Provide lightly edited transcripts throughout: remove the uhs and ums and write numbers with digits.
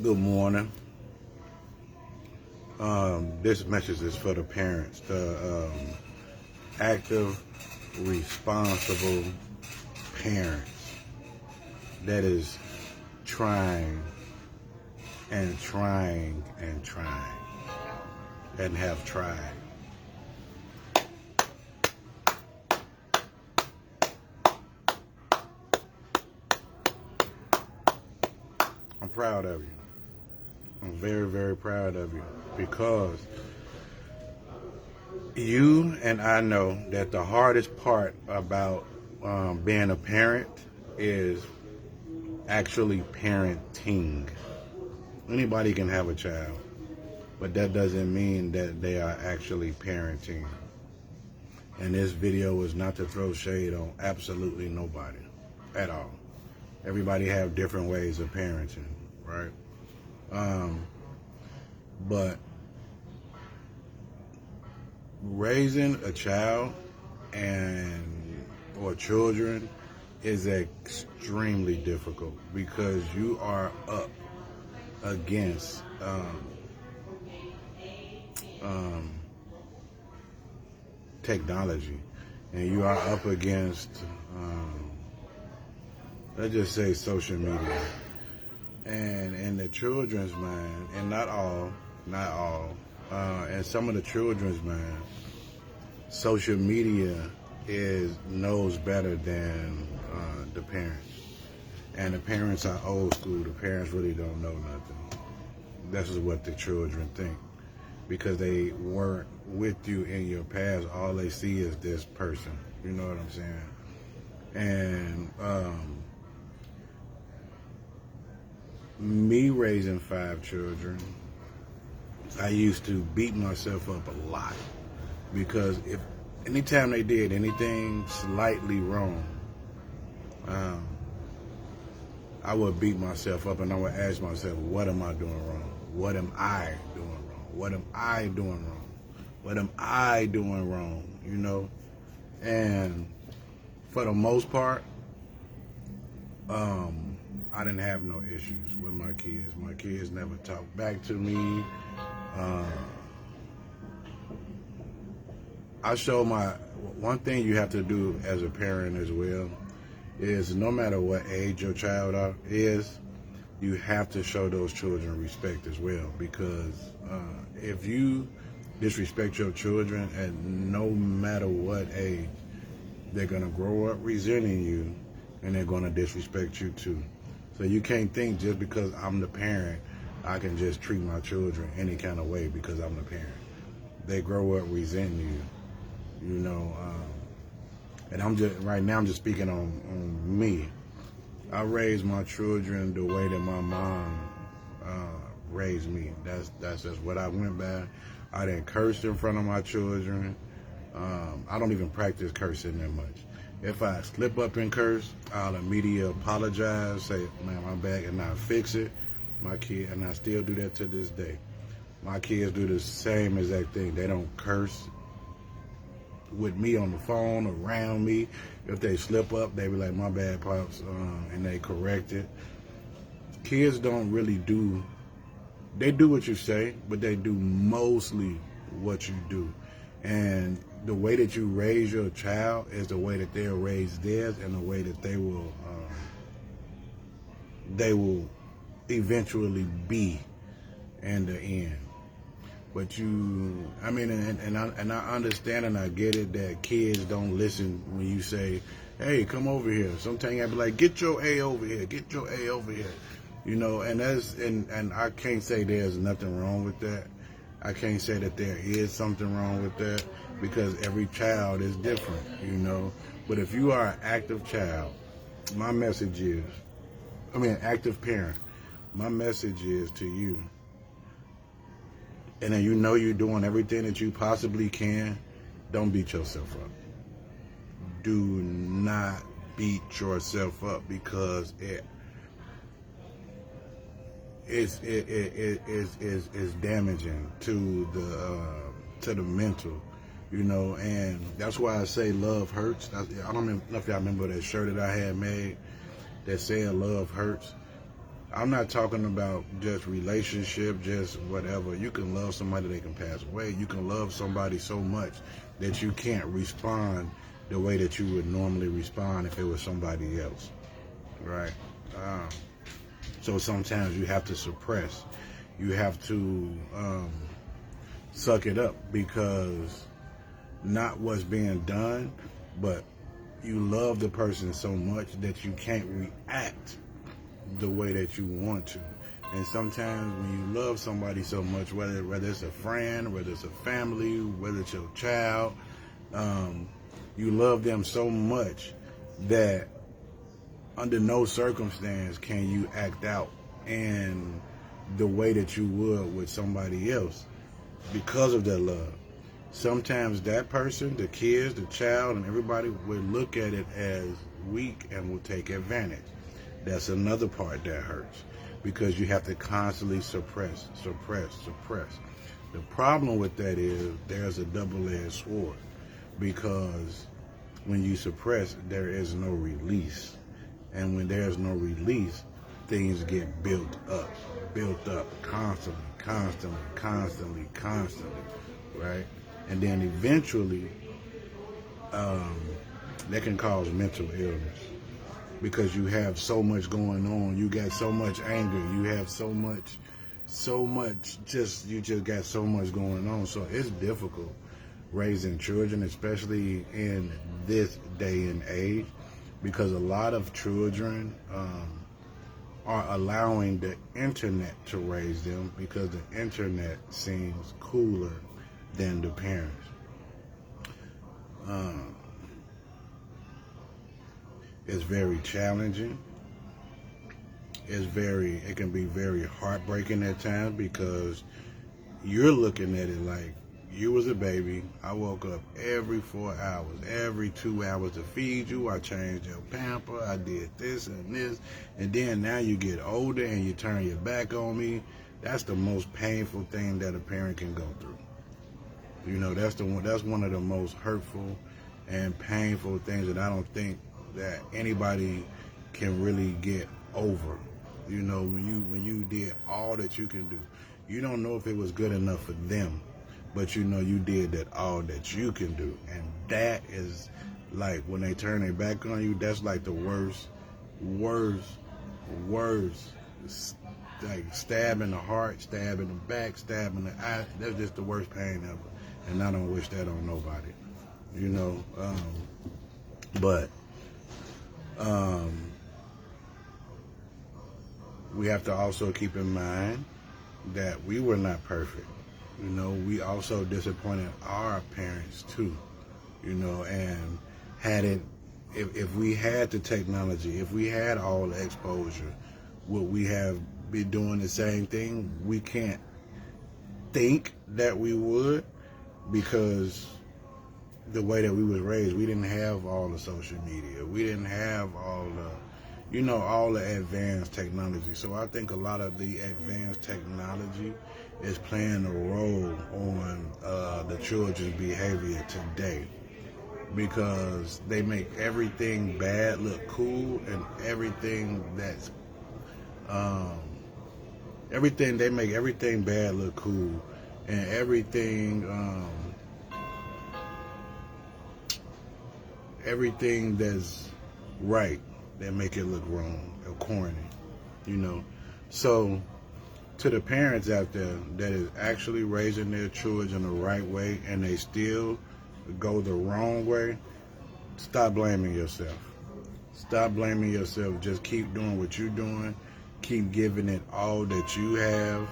Good morning. This message is for the parents, the active, responsible parents that is trying and trying and trying and have tried. I'm proud of you. I'm very, very proud of you because you and I know that the hardest part about being a parent is actually parenting. Anybody can have a child, but that doesn't mean that they are actually parenting. And this video is not to throw shade on absolutely nobody at all. Everybody have different ways of parenting, right? But raising a child or children is extremely difficult because you are up against technology, and you are up against let's just say social media. And in the children's mind, and not all, and some of the children's mind, social media knows better than the parents. And the parents are old school. The parents really don't know nothing. This is what the children think. Because they weren't with you in your past, all they see is this person. You know what I'm saying? And me raising 5 children, I used to beat myself up a lot because if anytime they did anything slightly wrong, I would beat myself up and I would ask myself, what am I doing wrong? What am I doing wrong? What am I doing wrong? What am I doing wrong? You know? And for the most part, I didn't have no issues with my kids. My kids never talked back to me. One thing you have to do as a parent as well is no matter what age your child is, you have to show those children respect as well, because if you disrespect your children at no matter what age, they're going to grow up resenting you and they're going to disrespect you too. So you can't think just because I'm the parent, I can just treat my children any kind of way because I'm the parent. They grow up resenting you, you know. And I'm just speaking on me. I raised my children the way that my mom raised me. That's just what I went by. I didn't curse in front of my children. I don't even practice cursing that much. If I slip up and curse, I'll immediately apologize, say, man, my bad, and I fix it. And I still do that to this day. My kids do the same exact thing. They don't curse with me on the phone, around me. If they slip up, they be like, my bad, Pops, and they correct it. Kids don't really they do what you say, but they do mostly what you do. And the way that you raise your child is the way that they'll raise theirs, and the way that they will eventually be in the end. But I understand and I get it that kids don't listen when you say, hey, come over here. Sometimes I be like, get your A over here, get your A over here. You know, and I can't say there's nothing wrong with that. I can't say that there is something wrong with that because every child is different, you know. But if you are an active child, my message is, active parent, my message is to you, and then you know you're doing everything that you possibly can, don't beat yourself up. Do not beat yourself up because it's damaging to the mental, you know. And that's why I say love hurts. I don't know if y'all remember that shirt that I had made that said love hurts. I'm not talking about just relationship, just whatever. You can love somebody that can pass away. You can love somebody so much that you can't respond the way that you would normally respond if it was somebody else, right? So sometimes you have to suppress. You have to suck it up, because not what's being done, but you love the person so much that you can't react the way that you want to. And sometimes when you love somebody so much, whether it's a friend, whether it's a family, whether it's your child, you love them so much that under no circumstance can you act out in the way that you would with somebody else because of that love. Sometimes that person, the kids, the child, and everybody will look at it as weak and will take advantage. That's another part that hurts, because you have to constantly suppress. The problem with that is there's a double-edged sword, because when you suppress, there is no release. And when there's no release, things get built up constantly, right? And then eventually, that can cause mental illness, because you have so much going on. You got so much anger. You have so much, you just got so much going on. So it's difficult raising children, especially in this day and age, because a lot of children are allowing the internet to raise them, because the internet seems cooler than the parents. It's very challenging. It can be very heartbreaking at times, because you're looking at it like you was a baby. I woke up every 4 hours, every 2 hours to feed you. I changed your pamper. I did this and this. And then now you get older and you turn your back on me. That's the most painful thing that a parent can go through. You know, that's one of the most hurtful and painful things that I don't think that anybody can really get over. You know, when you did all that you can do, you don't know if it was good enough for them, but you know you did that all that you can do. And that is like, when they turn their back on you, that's like the worst, like stab in the heart, stab in the back, stab in the eye. That's just the worst pain ever. And I don't wish that on nobody, you know. But we have to also keep in mind that we were not perfect. You know, we also disappointed our parents too, you know, and if we had the technology, if we had all the exposure, would we have been doing the same thing? We can't think that we would, because the way that we was raised, we didn't have all the social media. We didn't have all the advanced technology. So I think a lot of the advanced technology is playing a role on the children's behavior today, because they make everything bad look cool, and everything they make everything bad look cool, and everything that's right, they make it look wrong or corny, you know. So to the parents out there that is actually raising their children the right way and they still go the wrong way, stop blaming yourself. Stop blaming yourself. Just keep doing what you're doing. Keep giving it all that you have.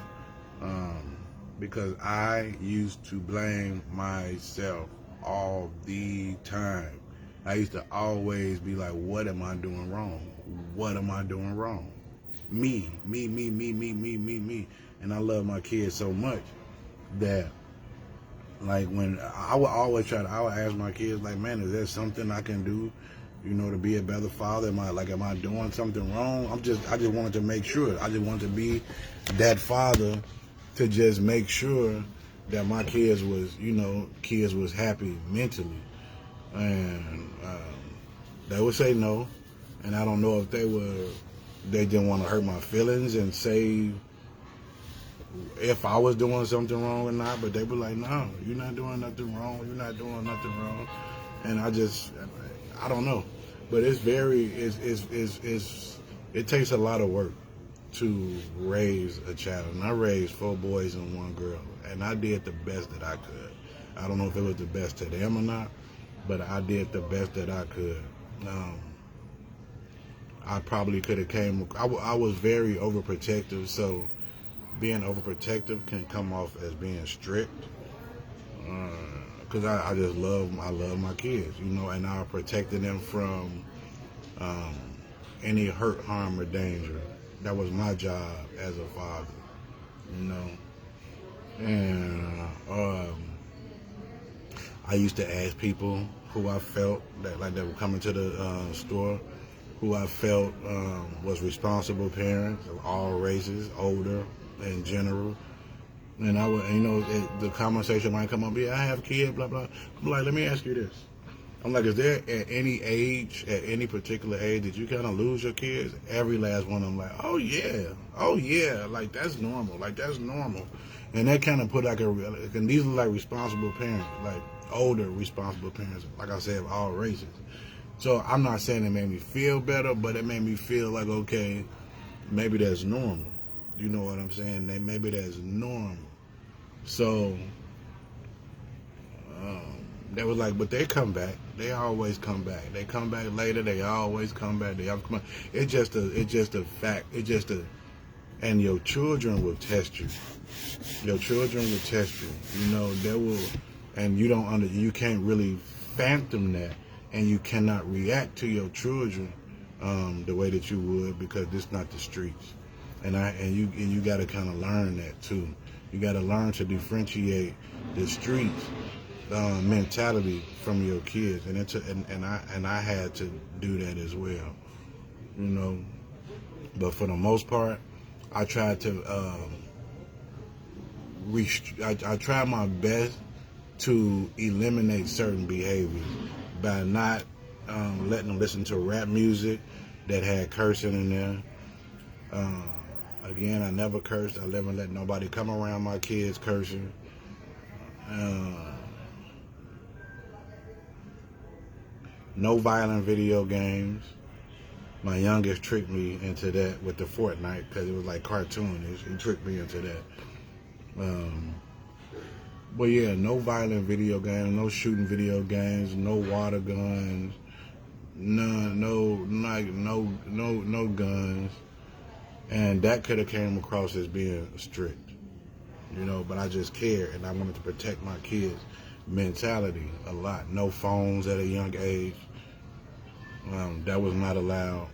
Because I used to blame myself all the time. I used to always be like, what am I doing wrong? What am I doing wrong? Me. And I love my kids so much that, like, when I would always I would ask my kids, like, man, is there something I can do, you know, to be a better father? Am I doing something wrong? I just wanted to make sure. I just wanted to be that father to just make sure that my kids was happy mentally. And they would say no, and I don't know if they were they didn't want to hurt my feelings and say if I was doing something wrong or not, but they were like, no, you're not doing nothing wrong. You're not doing nothing wrong. And I don't know. But it takes a lot of work to raise a child. And I raised 4 boys and 1 girl. And I did the best that I could. I don't know if it was the best to them or not, but I did the best that I could. I probably could have I was very overprotective, so being overprotective can come off as being strict. Because I love my kids, you know, and I protected them from any hurt, harm, or danger. That was my job as a father, you know. And I used to ask people who I felt that were coming to the store, who I felt was responsible parents of all races, older in general. And I would, you know, the conversation might come up, yeah, I have kids, blah, blah. I'm like, let me ask you this. I'm like, is there at any age, at any particular age, did you kind of lose your kids? Every last one of them like, oh yeah, like that's normal, And that kind of put and these are like responsible parents, like older responsible parents, like I said, of all races. So I'm not saying it made me feel better, but it made me feel like, okay, maybe that's normal. You know what I'm saying? Maybe that's normal. So they was like, but they come back. They always come back. They come back later. They always come back. They always come back. It's just a fact. And your children will test you. Your children will test you. You know, they will, and you can't really phantom that, and you cannot react to your children the way that you would, because this is not the streets. And you got to kind of learn that too. You got to learn to differentiate the streets mentality from your kids, and I had to do that as well, you know. But for the most part, I tried to I tried my best to eliminate certain behaviors by not letting them listen to rap music that had cursing in there. Again, I never cursed. I never let nobody come around my kids cursing. No violent video games. My youngest tricked me into that with the Fortnite because it was like cartoonish. He tricked me into that. But yeah, no violent video games, no shooting video games, no water guns, no guns. And that could have came across as being strict, you know, but I just cared, and I wanted to protect my kids' mentality a lot. No phones at a young age. That was not allowed.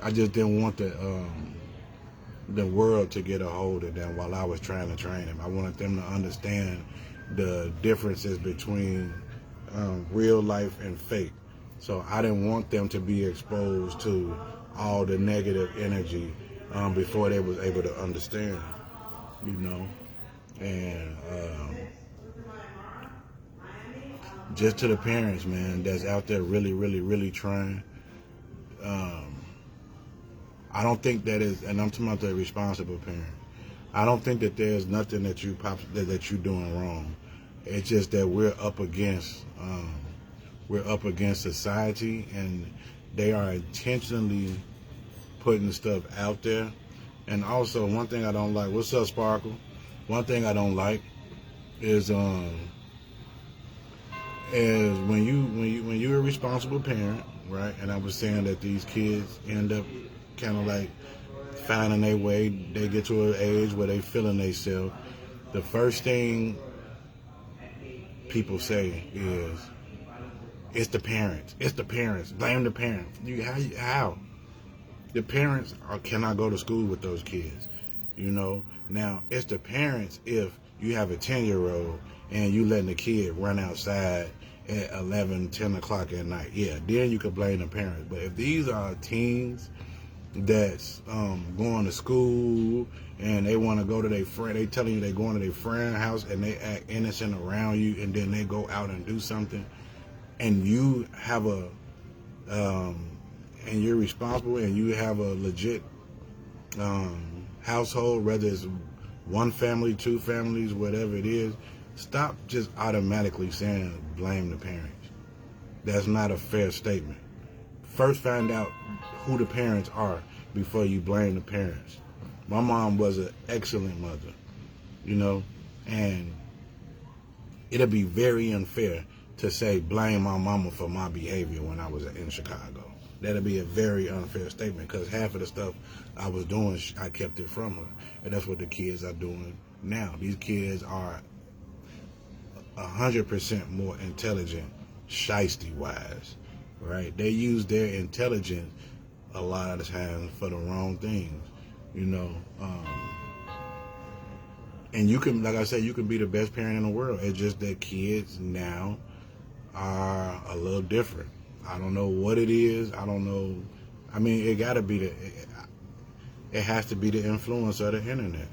I just didn't want the world to get a hold of them while I was trying to train them. I wanted them to understand the differences between real life and fake. So I didn't want them to be exposed to all the negative energy before they was able to understand, you know. And just to the parents, man, that's out there really, really, really trying. I don't think that is, and I'm talking about the responsible parent. I don't think that there's nothing that you're doing wrong. It's just that we're up against society, and they are intentionally putting stuff out there. And also, one thing I don't like. What's up, Sparkle? One thing I don't like is when you're a responsible parent, right? And I was saying that these kids end up kind of like finding their way. They get to an age where they feeling themselves. The first thing people say is, "It's the parents. It's the parents. Blame the parents." How? The parents cannot go to school with those kids, you know. Now, it's the parents if you have a 10-year-old and you letting the kid run outside at 11, 10 o'clock at night. Yeah, then you could blame the parents. But if these are teens that's going to school and they want to go to their friend, they telling you they're going to their friend's house and they act innocent around you, and then they go out and do something, and you have and you're responsible and you have a legit household, whether it's one family, two families, whatever it is, stop just automatically saying blame the parents. That's not a fair statement. First find out who the parents are before you blame the parents. My mom was an excellent mother, you know, and it'll be very unfair to say blame my mama for my behavior when I was in Chicago. That'll be a very unfair statement because half of the stuff I was doing, I kept it from her. And that's what the kids are doing now. These kids are 100% more intelligent, shiesty-wise, right? They use their intelligence a lot of the time for the wrong things, you know. And you can, like I said, you can be the best parent in the world. It's just that kids now are a little different. I don't know what it is. I don't know. I mean, it gotta be it has to be the influence of the internet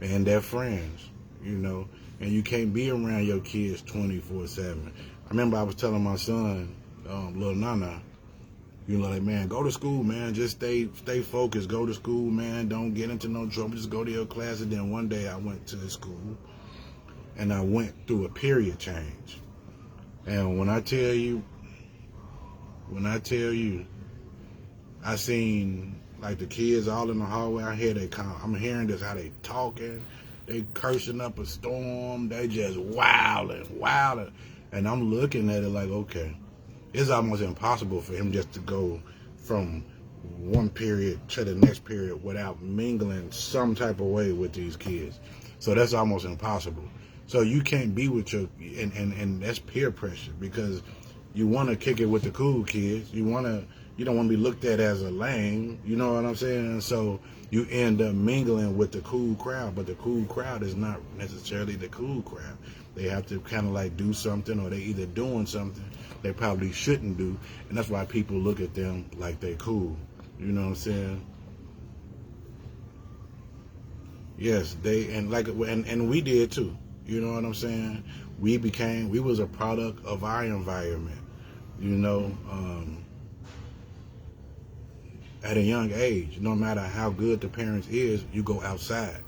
and their friends, you know. And you can't be around your kids 24/7. I remember I was telling my son, little Nana, you know, like, man, go to school, man. Just stay focused. Go to school, man. Don't get into no trouble. Just go to your class. And then one day I went to the school and I went through a period change. And when I tell you, I seen like the kids all in the hallway. I'm hearing this, how they talking. They cursing up a storm. They just wilding. And I'm looking at it like, okay, it's almost impossible for him just to go from one period to the next period without mingling some type of way with these kids. So that's almost impossible. So you can't be with your, and that's peer pressure because you want to kick it with the cool kids. You don't want to be looked at as a lame. You know what I'm saying? And so you end up mingling with the cool crowd, but the cool crowd is not necessarily the cool crowd. They have to kind of like do something, or they either doing something they probably shouldn't do, and that's why people look at them like they cool. You know what I'm saying? Yes, and we did too. You know what I'm saying? We was a product of our environment. You know, at a young age, no matter how good the parents is, you go outside.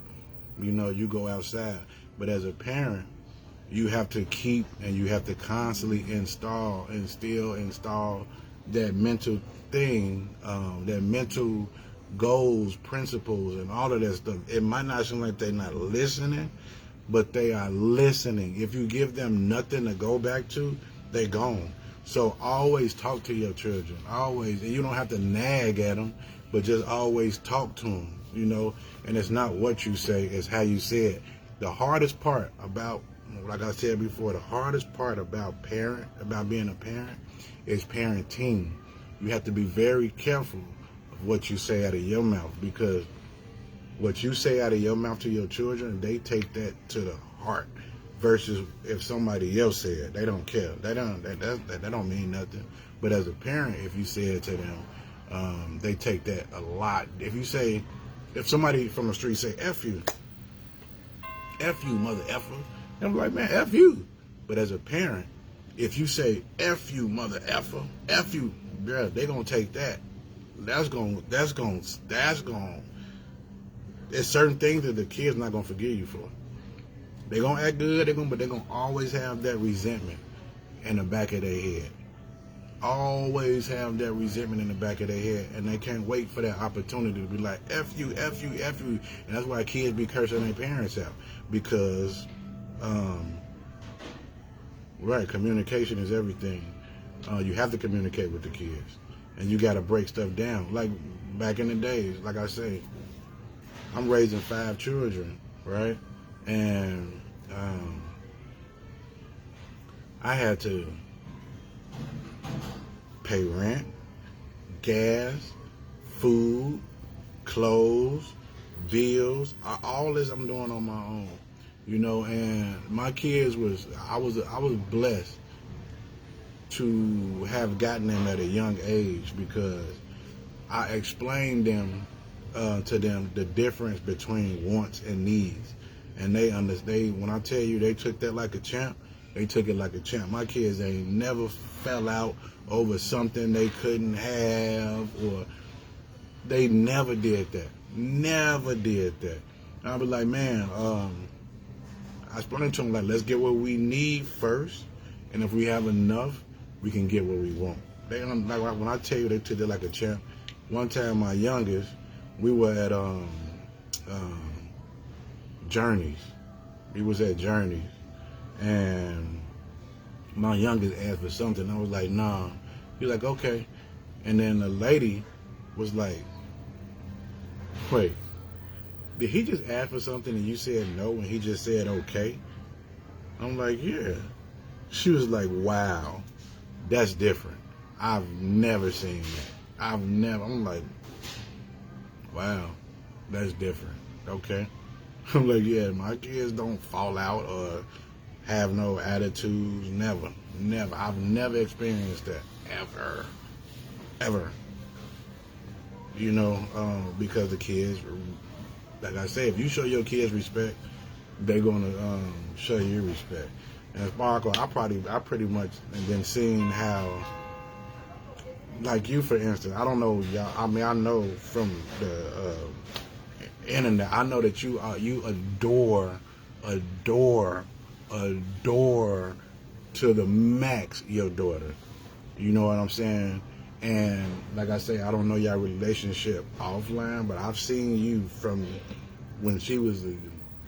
You know, you go outside. But as a parent, you have to keep and you have to constantly instill that mental thing, that mental goals, principles, and all of that stuff. It might not seem like they're not listening, but they are listening. If you give them nothing to go back to, they're gone. So always talk to your children. Always. And you don't have to nag at them, but just always talk to them, you know. And it's not what you say, it's how you say it. The hardest part about, like I said before, the hardest part about being a parent is parenting. You have to be very careful of what you say out of your mouth, because what you say out of your mouth to your children, they take that to the heart. Versus if somebody else said it, they don't care. That don't mean nothing. But as a parent, if you say it to them, they take that a lot. If somebody from the street say "F you," mother effer, I'm like, man, F you. But as a parent, if you say "F you, mother effer," F you, girl, they gonna take that. That's gonna. There's certain things that the kid's not gonna forgive you for. They're going to act good, but they're going to always have that resentment in the back of their head. Always have that resentment in the back of their head, and they can't wait for that opportunity to be like, F you, F you, F you. And that's why kids be cursing their parents out, because, right, communication is everything. You have to communicate with the kids, and you got to break stuff down. Like back in the days, like I say, I'm raising 5 children, right? And I had to pay rent, gas, food, clothes, bills, all this I'm doing on my own, you know. And my kids I was blessed to have gotten them at a young age, because I explained to them the difference between wants and needs. And they understand. When I tell you they took that like a champ, they took it like a champ. My kids ain't never fell out over something they couldn't have, They never did that. Never did that. I'll be like, man, I explained to them, like, let's get what we need first, and if we have enough, we can get what we want. They like when I tell you they treat it like a champ. One time, my youngest, we were at Journeys. We was at Journeys, and my youngest asked for something. I was like, nah. He was like, okay. And then the lady was like, wait, did he just ask for something and you said no and he just said okay? I'm like, yeah. She was like, wow, that's different. I've never seen that. I'm like, wow, that's different. Okay. I'm like, yeah, my kids don't fall out or have no attitudes. Never. I've never experienced that. Ever. You know, because the kids, like I say, if you show your kids respect, they're gonna show you respect. And Sparkle, I pretty much have been seeing how, like you for instance, I don't know y'all. I mean, I know from the internet, I know that you adore to the max your daughter. You know what I'm saying? And like I say, I don't know your relationship offline, but I've seen you from when she was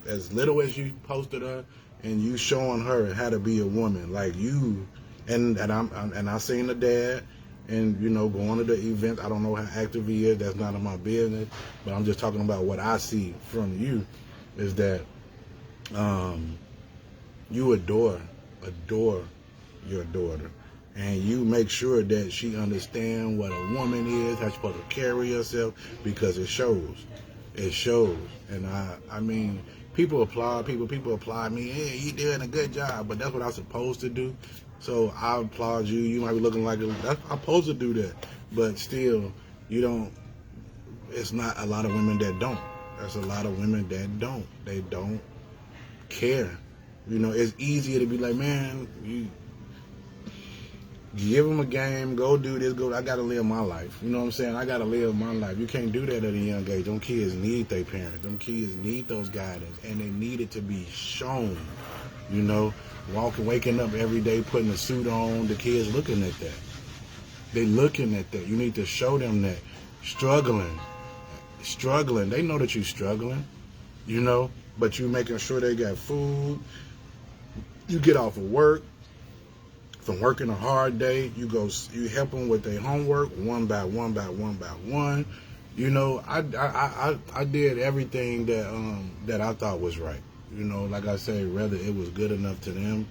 as little as you posted her, and you showing her how to be a woman, like you. And I seen the dad, and you know, going to the events. I don't know how active he is. That's none of my business. But I'm just talking about what I see from you, is that you adore your daughter. And you make sure that she understands what a woman is, how she's supposed to carry herself, because it shows. It shows. And I mean, people applaud me, hey, you doing a good job, but that's what I'm supposed to do. So I applaud you. You might be looking like I'm supposed to do that. But still, you don't, it's not a lot of women that don't. There's a lot of women that don't. They don't care. You know, it's easier to be like, man, you give them a game, go do this, I gotta live my life. You know what I'm saying? I gotta live my life. You can't do that at a young age. Them kids need their parents. Them kids need those guidance, and they need it to be shown. You know, waking up every day, putting a suit on, the kids looking at that. They looking at that. You need to show them that. Struggling. They know that you're struggling, you know, but you making sure they got food. You get off of work. From working a hard day, you help them with their homework one by one. You know, I did everything that I thought was right. You know, like I say, whether it was good enough to them.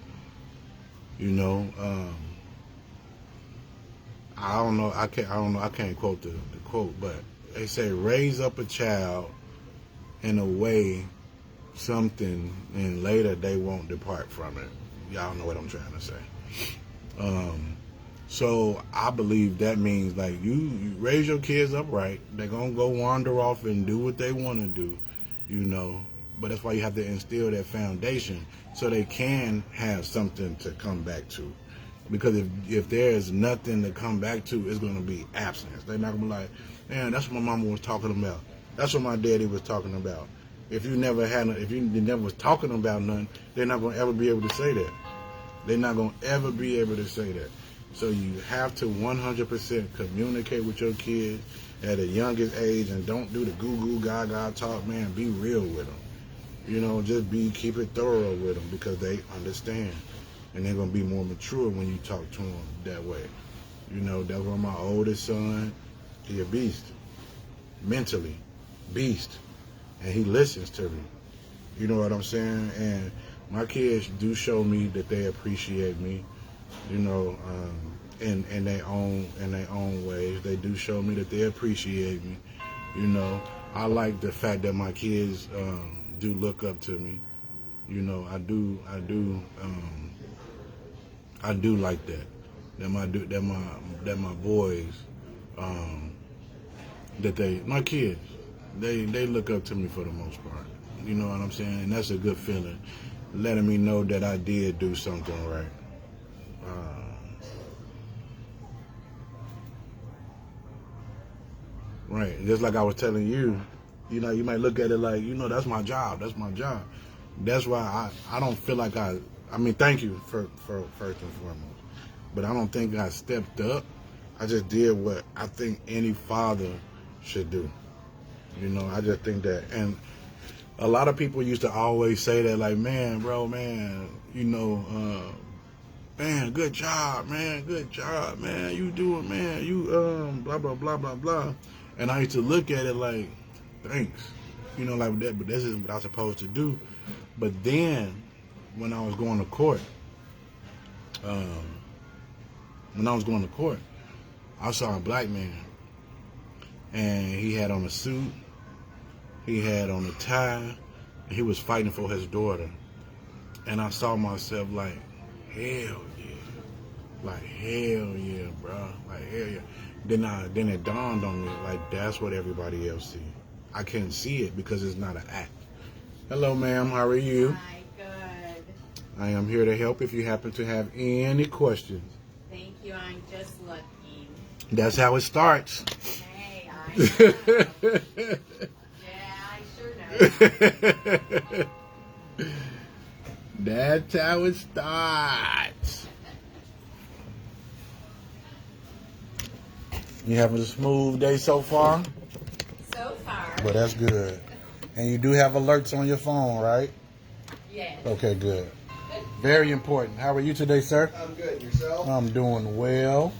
You know, I can't quote the quote, but they say raise up a child in a way something, and later they won't depart from it. Y'all know what I'm trying to say. So I believe that means like you raise your kids up right. They're gonna go wander off and do what they want to do, you know. But that's why you have to instill that foundation so they can have something to come back to. Because if there's nothing to come back to, it's gonna be absence. They're not gonna be like, man, that's what my mama was talking about. That's what my daddy was talking about. If you never was talking about nothing, they're not gonna ever be able to say that. They're not going to ever be able to say that. So you have to 100% communicate with your kids at a youngest age, and don't do the goo-goo gaga talk, man. Be real with them. You know, just keep it thorough with them, because they understand. And they're going to be more mature when you talk to them that way. You know, that's why my oldest son, he a beast. Mentally, beast. And he listens to me. You know what I'm saying? And my kids do show me that they appreciate me, you know, in their own ways. They do show me that they appreciate me. You know, I like the fact that my kids do look up to me. You know, I do like that. That my boys, my kids, they look up to me for the most part. You know what I'm saying? And that's a good feeling. Letting me know that I did do something right. Right. Just like I was telling you, you know, you might look at it like, you know, that's my job. That's my job. That's why I don't feel like I mean, thank you for first and foremost. But I don't think I stepped up. I just did what I think any father should do. You know, I just think that. And a lot of people used to always say that, like, man, bro, man, you know, man, good job, man, you do it, man, you, blah, blah, blah, blah, blah. And I used to look at it like, thanks, you know, like that, but this is what I was supposed to do. But then, when I was going to court, I saw a black man, and he had on a suit, he had on a tie, and he was fighting for his daughter. And I saw myself like, hell yeah, bro, like hell yeah. Then it dawned on me, like, that's what everybody else see. I can't see it because it's not an act. Hello, ma'am, how are you? Hi, good. I am here to help if you happen to have any questions. Thank you, I'm just looking. That's how it starts. Hey, I know. Yeah, I sure know. That's how it starts. You having a smooth day so far? So far. Well, that's good. And you do have alerts on your phone, right? Yes. Okay, good. Very important. How are you today, sir? I'm good. Yourself? I'm doing well.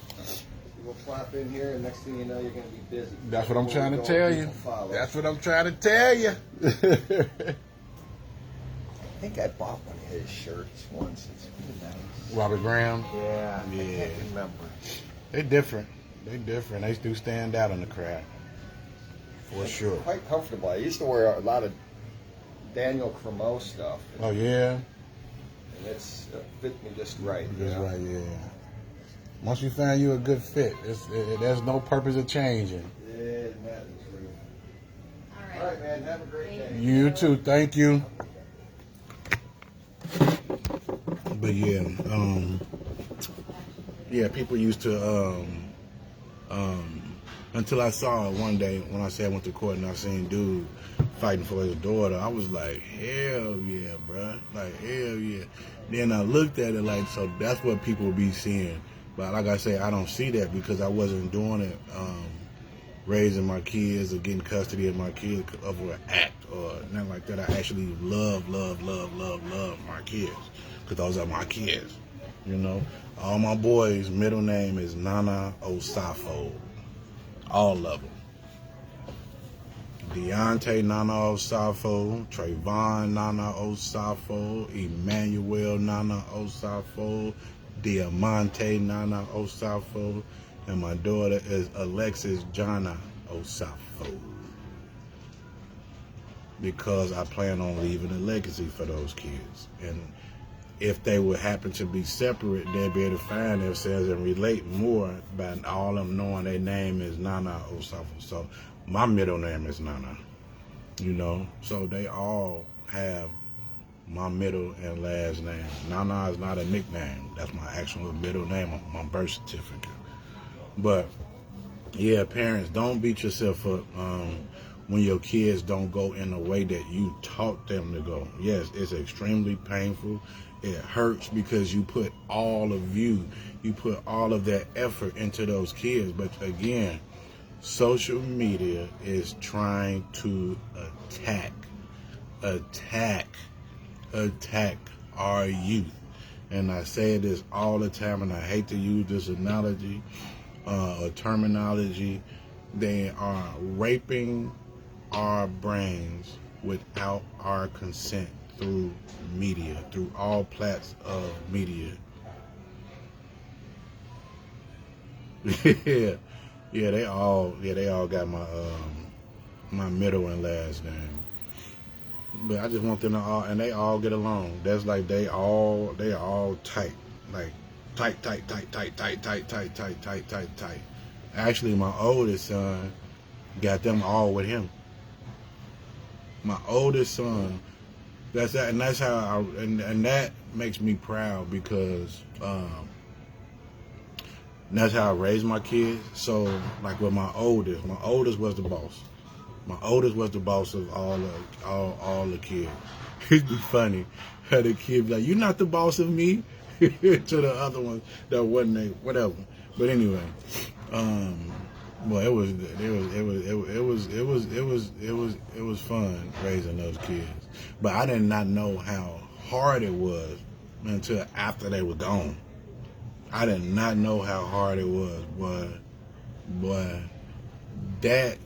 We'll plop in here, and next thing you know, you're going to be busy. That's what I'm trying to People tell you. follow. That's what I'm trying to tell you. I think I bought one of his shirts once. It's pretty nice. Robert Graham. Yeah, I Yeah. can't remember. They different. They do stand out in the crowd. For sure. Quite comfortable. I used to wear a lot of Daniel Cremo stuff, Oh, yeah? and it fit me just right. you That's know? right, yeah. Once you find you a good fit, there's no purpose of changing. Yeah, that is true. All All right. right, man. Have a great day. You too. Thank you. But yeah, people used to, until I saw it one day when I said I went to court and I seen dude fighting for his daughter, I was like, hell yeah, bruh. Like, hell yeah. Then I looked at it like, so that's what people be seeing. But like I say, I don't see that because I wasn't doing it, raising my kids or getting custody of my kids over an act or nothing like that. I actually love my kids because those are my kids, you know. All my boys' middle name is Nana Osafo. All of them. Deontay Nana Osafo, Trayvon Nana Osafo, Emmanuel Nana Osafo, Diamante Nana Osafo, and my daughter is Alexis Jana Osafo. Because I plan on leaving a legacy for those kids. And if they would happen to be separate, they'd be able to find themselves and relate more by all of them knowing their name is Nana Osafo. So my middle name is Nana, you know. So they all have my middle and last name. Nana is not a nickname. That's my actual middle name on my birth certificate. But yeah, parents, don't beat yourself up when your kids don't go in the way that you taught them to go. Yes, it's extremely painful. It hurts because you put all of you put all of that effort into those kids. But again, social media is trying to attack our youth. And I say this all the time, and I hate to use this analogy or terminology. They are raping our brains without our consent through media, through all plats of media. yeah, they all got my my middle and last name. But I just want them to all, and they all get along. That's like they all tight, like tight. Actually, my oldest son got them all with him. My oldest son, that's how and that makes me proud because And that's how I raised my kids. So, like with my oldest was the boss. My oldest was the boss of all the kids. It'd be funny how the kid be like, "You're not the boss of me," to the other one that wasn't they, whatever. But anyway, well, it was fun raising those kids. But I did not know how hard it was until after they were gone. I did not know how hard it was, but that,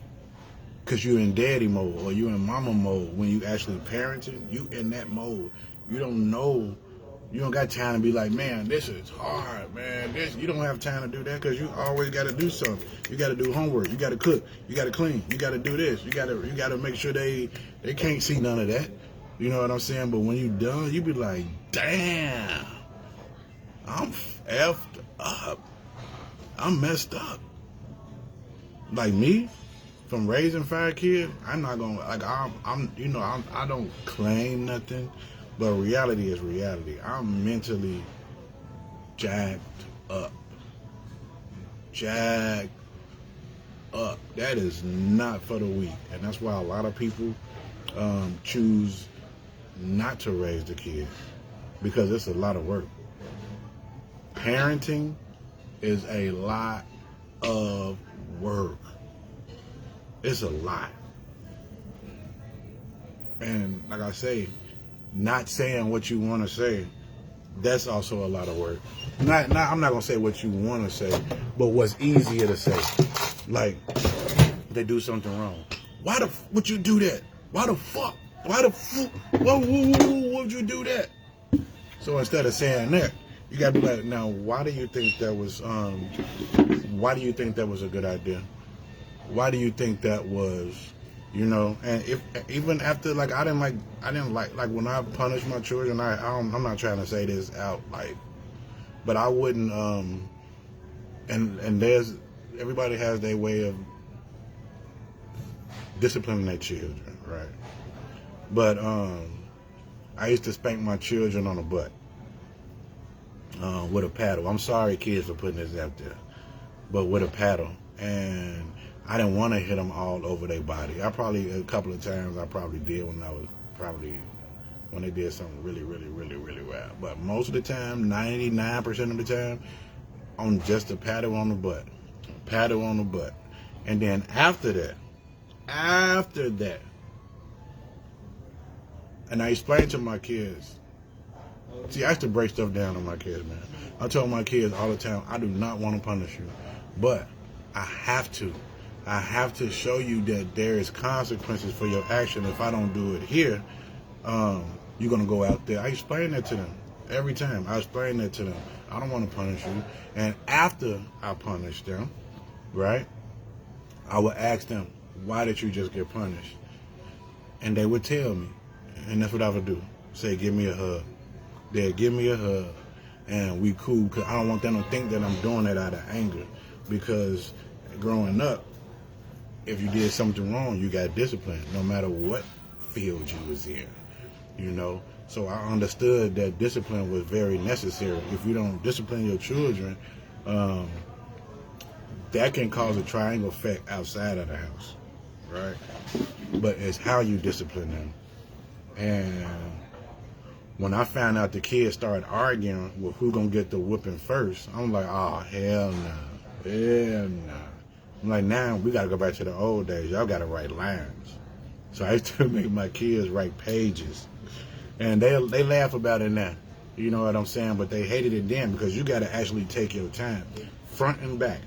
because you're in daddy mode or you're in mama mode when you actually parenting, you in that mode. You don't know, you don't got time to be like, man, this is hard, man. You don't have time to do that because you always got to do something. You got to do homework. You got to cook. You got to clean. You got to do this. You got to make sure they can't see none of that. You know what I'm saying? But when you done, you be like, damn, I'm effed up. I'm messed up. Like me, from raising 5 kids, I'm not gonna like I don't claim nothing, but reality is reality. I'm mentally jacked up. Jacked up. That is not for the weak, and that's why a lot of people choose not to raise the kids because it's a lot of work. Parenting is a lot of work. It's a lot. And like I say, not saying what you want to say, that's also a lot of work. I'm not going to say what you want to say, but what's easier to say. Like, they do something wrong. Would you do that? Why the fuck would you do that? So instead of saying that, you gotta be like, now, why do you think that was a good idea? Why do you think that was, and if even after, like, I didn't like when I punished my children, I'm not trying to say this out, like, but I wouldn't, and everybody has their way of disciplining their children, right? But I used to spank my children on the butt with a paddle. I'm sorry, kids, for putting this out there, but with a paddle. And I didn't want to hit them all over their body. A couple of times I probably did when they did something really, really, really, really wild. But most of the time, 99% of the time, on just a paddle on the butt. Paddle on the butt. And then after that, and I explained to my kids, see, I used to break stuff down on my kids, man. I told my kids all the time, I do not want to punish you, but I have to. I have to show you that there is consequences for your action. If I don't do it here, you're going to go out there. I explain that to them every time. I explain that to them. I don't want to punish you. And after I punish them, right, I would ask them, why did you just get punished? And they would tell me. And that's what I would do. Say, give me a hug. They'd give me a hug. And we cool. Because I don't want them to think that I'm doing it out of anger. Because growing up, if you did something wrong, you got disciplined. No matter what field you was in. So I understood that discipline was very necessary. If you don't discipline your children, that can cause a triangle effect outside of the house, right? But it's how you discipline them. And when I found out the kids started arguing with who gonna get the whooping first, I'm like, oh, hell no. Hell no. I'm like, now we gotta go back to the old days. Y'all gotta write lines. So I used to make my kids write pages. And they laugh about it now. You know what I'm saying? But they hated it then because you gotta actually take your time. Front and back.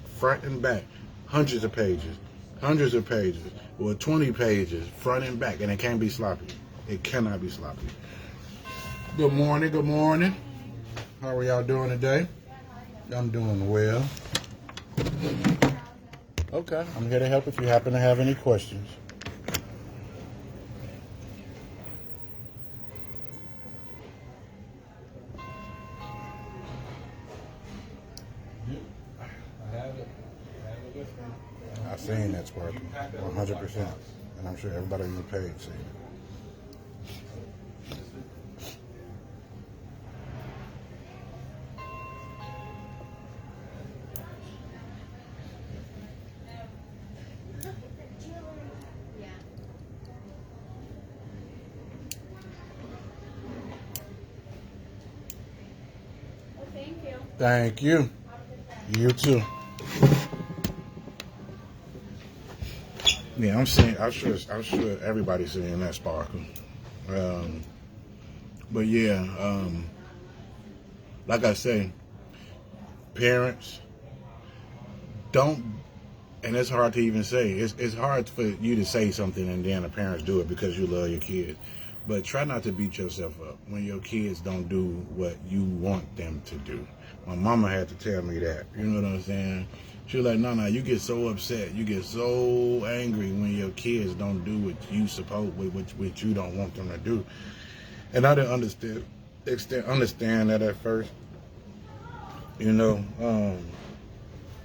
Hundreds of pages. Or 20 pages, front and back. And it can't be sloppy. It cannot be sloppy. Good morning. How are y'all doing today? I'm doing well. Okay, I'm here to help if you happen to have any questions. I have it with me. I've seen that's working 100%. And I'm sure everybody on your page seen it. Yeah. Well, thank you. Thank you. You too. Yeah, I'm sure everybody's seeing that sparkle. But yeah, like I say, parents don't, and it's hard to even say. It's hard for you to say something and then the parents do it because you love your kids. But try not to beat yourself up when your kids don't do what you want them to do. My mama had to tell me that. You know what I'm saying? She was like, no, you get so upset. You get so angry when your kids don't do what you what you don't want them to do. And I didn't understand that at first. You know,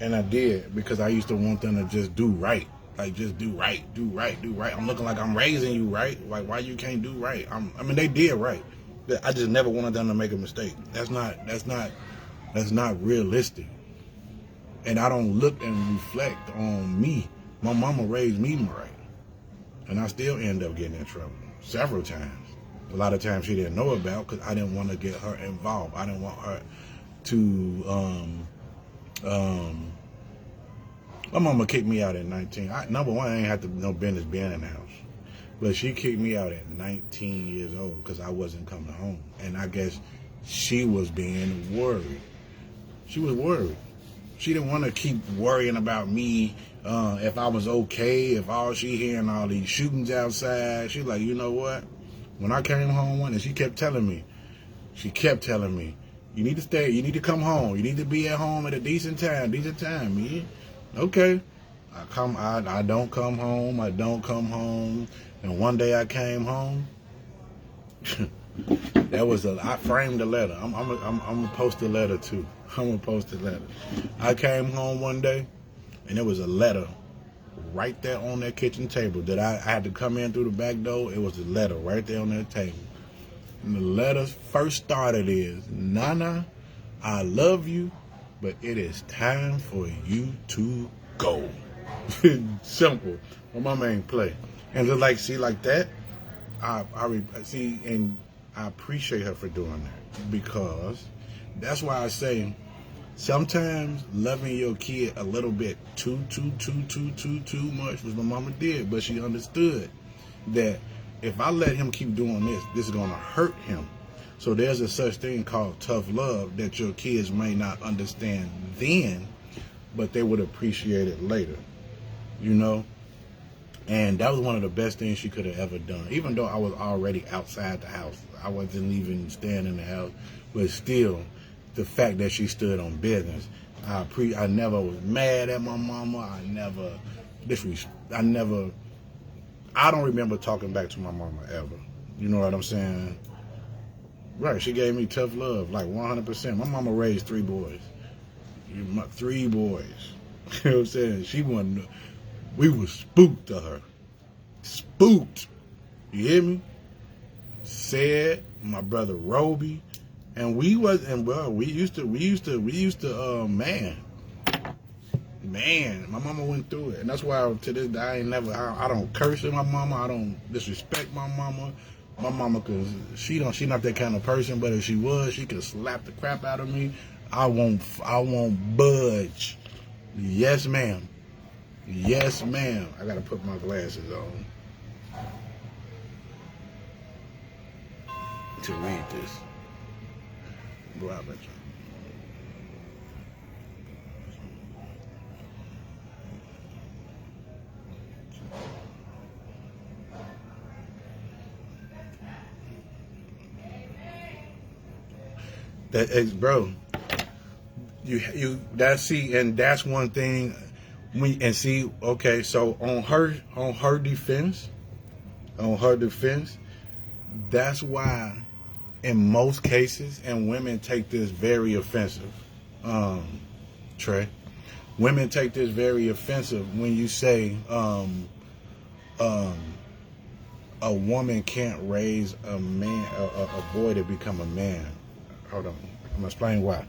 and I did because I used to want them to just do right. Like, just do right. I'm looking like I'm raising you right. Like, why you can't do right? I mean, they did right. I just never wanted them to make a mistake. That's not realistic. And I don't look and reflect on me. My mama raised me right. And I still end up getting in trouble several times. A lot of times she didn't know about because I didn't want to get her involved. I didn't want her to my mama kicked me out at 19. Number one, I ain't had no business being in the house. But she kicked me out at 19 years old because I wasn't coming home. And I guess she was being worried. She was worried. She didn't want to keep worrying about me, if I was okay, if all she hearing all these shootings outside. She like, you know what? When I came home one day, she kept telling me, you need to stay, you need to come home. You need to be at home at a decent time, man. Okay. I don't come home. And one day I came home. I framed the letter. I'm gonna post the letter too. I came home one day and there was a letter right there on that kitchen table that I had to come in through the back door. It was a letter right there on that table. And the letter first started is, Nana, I love you, but it is time for you to go. Simple. My mama ain't play. And just like that, I appreciate her for doing that because that's why I say sometimes loving your kid a little bit too much was my mama did, but she understood that if I let him keep doing this is going to hurt him. So there's a such thing called tough love that your kids may not understand then, but they would appreciate it later, you know? And that was one of the best things she could have ever done. Even though I was already outside the house, I wasn't even staying in the house, but still, the fact that she stood on business, I never was mad at my mama. I don't remember talking back to my mama ever. You know what I'm saying? Right, she gave me tough love, like 100%. My mama raised 3 boys. 3 boys. You know what I'm saying? We was spooked to her. Spooked. You hear me? Said, my brother Roby, and we used to man, my mama went through it. And that's why to this day I don't curse at my mama. I don't disrespect my mama. My mama, cause she not that kind of person, but if she was, she could slap the crap out of me. I won't budge. Yes, ma'am. Yes, ma'am. I gotta put my glasses on to read this. Robert. That is, bro. That's one thing. Okay, so on her defense, that's why in most cases, and women take this very offensive, Trey. Women take this very offensive when you say a woman can't raise a boy to become a man. Hold on, I'm gonna explain why.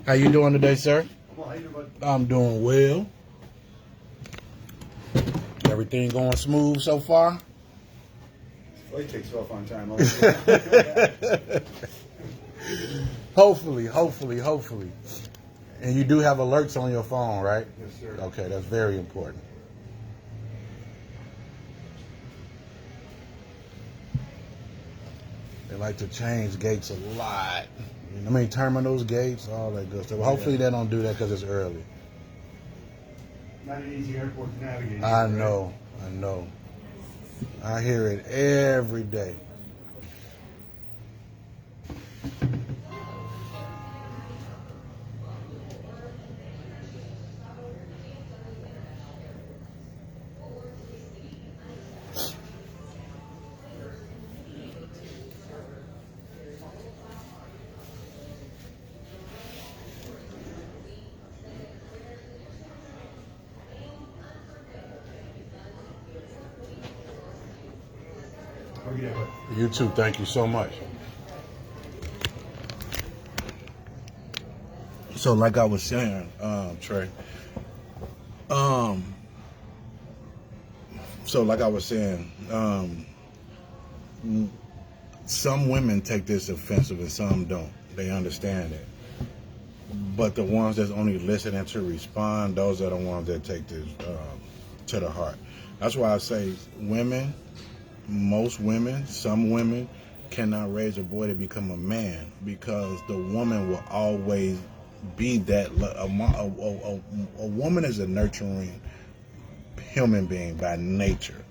How you doing today, sir? Well, how you doing? I'm doing well. Everything going smooth so far? Flight takes off on time. Hopefully. And you do have alerts on your phone, right? Yes, sir. Okay, that's very important. They like to change gates a lot. I mean, terminals, gates, all that good stuff. Hopefully they don't do that because it's early. Not an easy airport to navigate. I know. I hear it every day. Oh, yeah, but You too. Thank you so much. So, like I was saying, Trey. So, like I was saying, some women take this offensive and some don't. They understand it. But the ones that's only listening to respond, those are the ones that take this to the heart. That's why I say women, most women, some women cannot raise a boy to become a man because the woman will always be that. A woman is a nurturing human being by nature,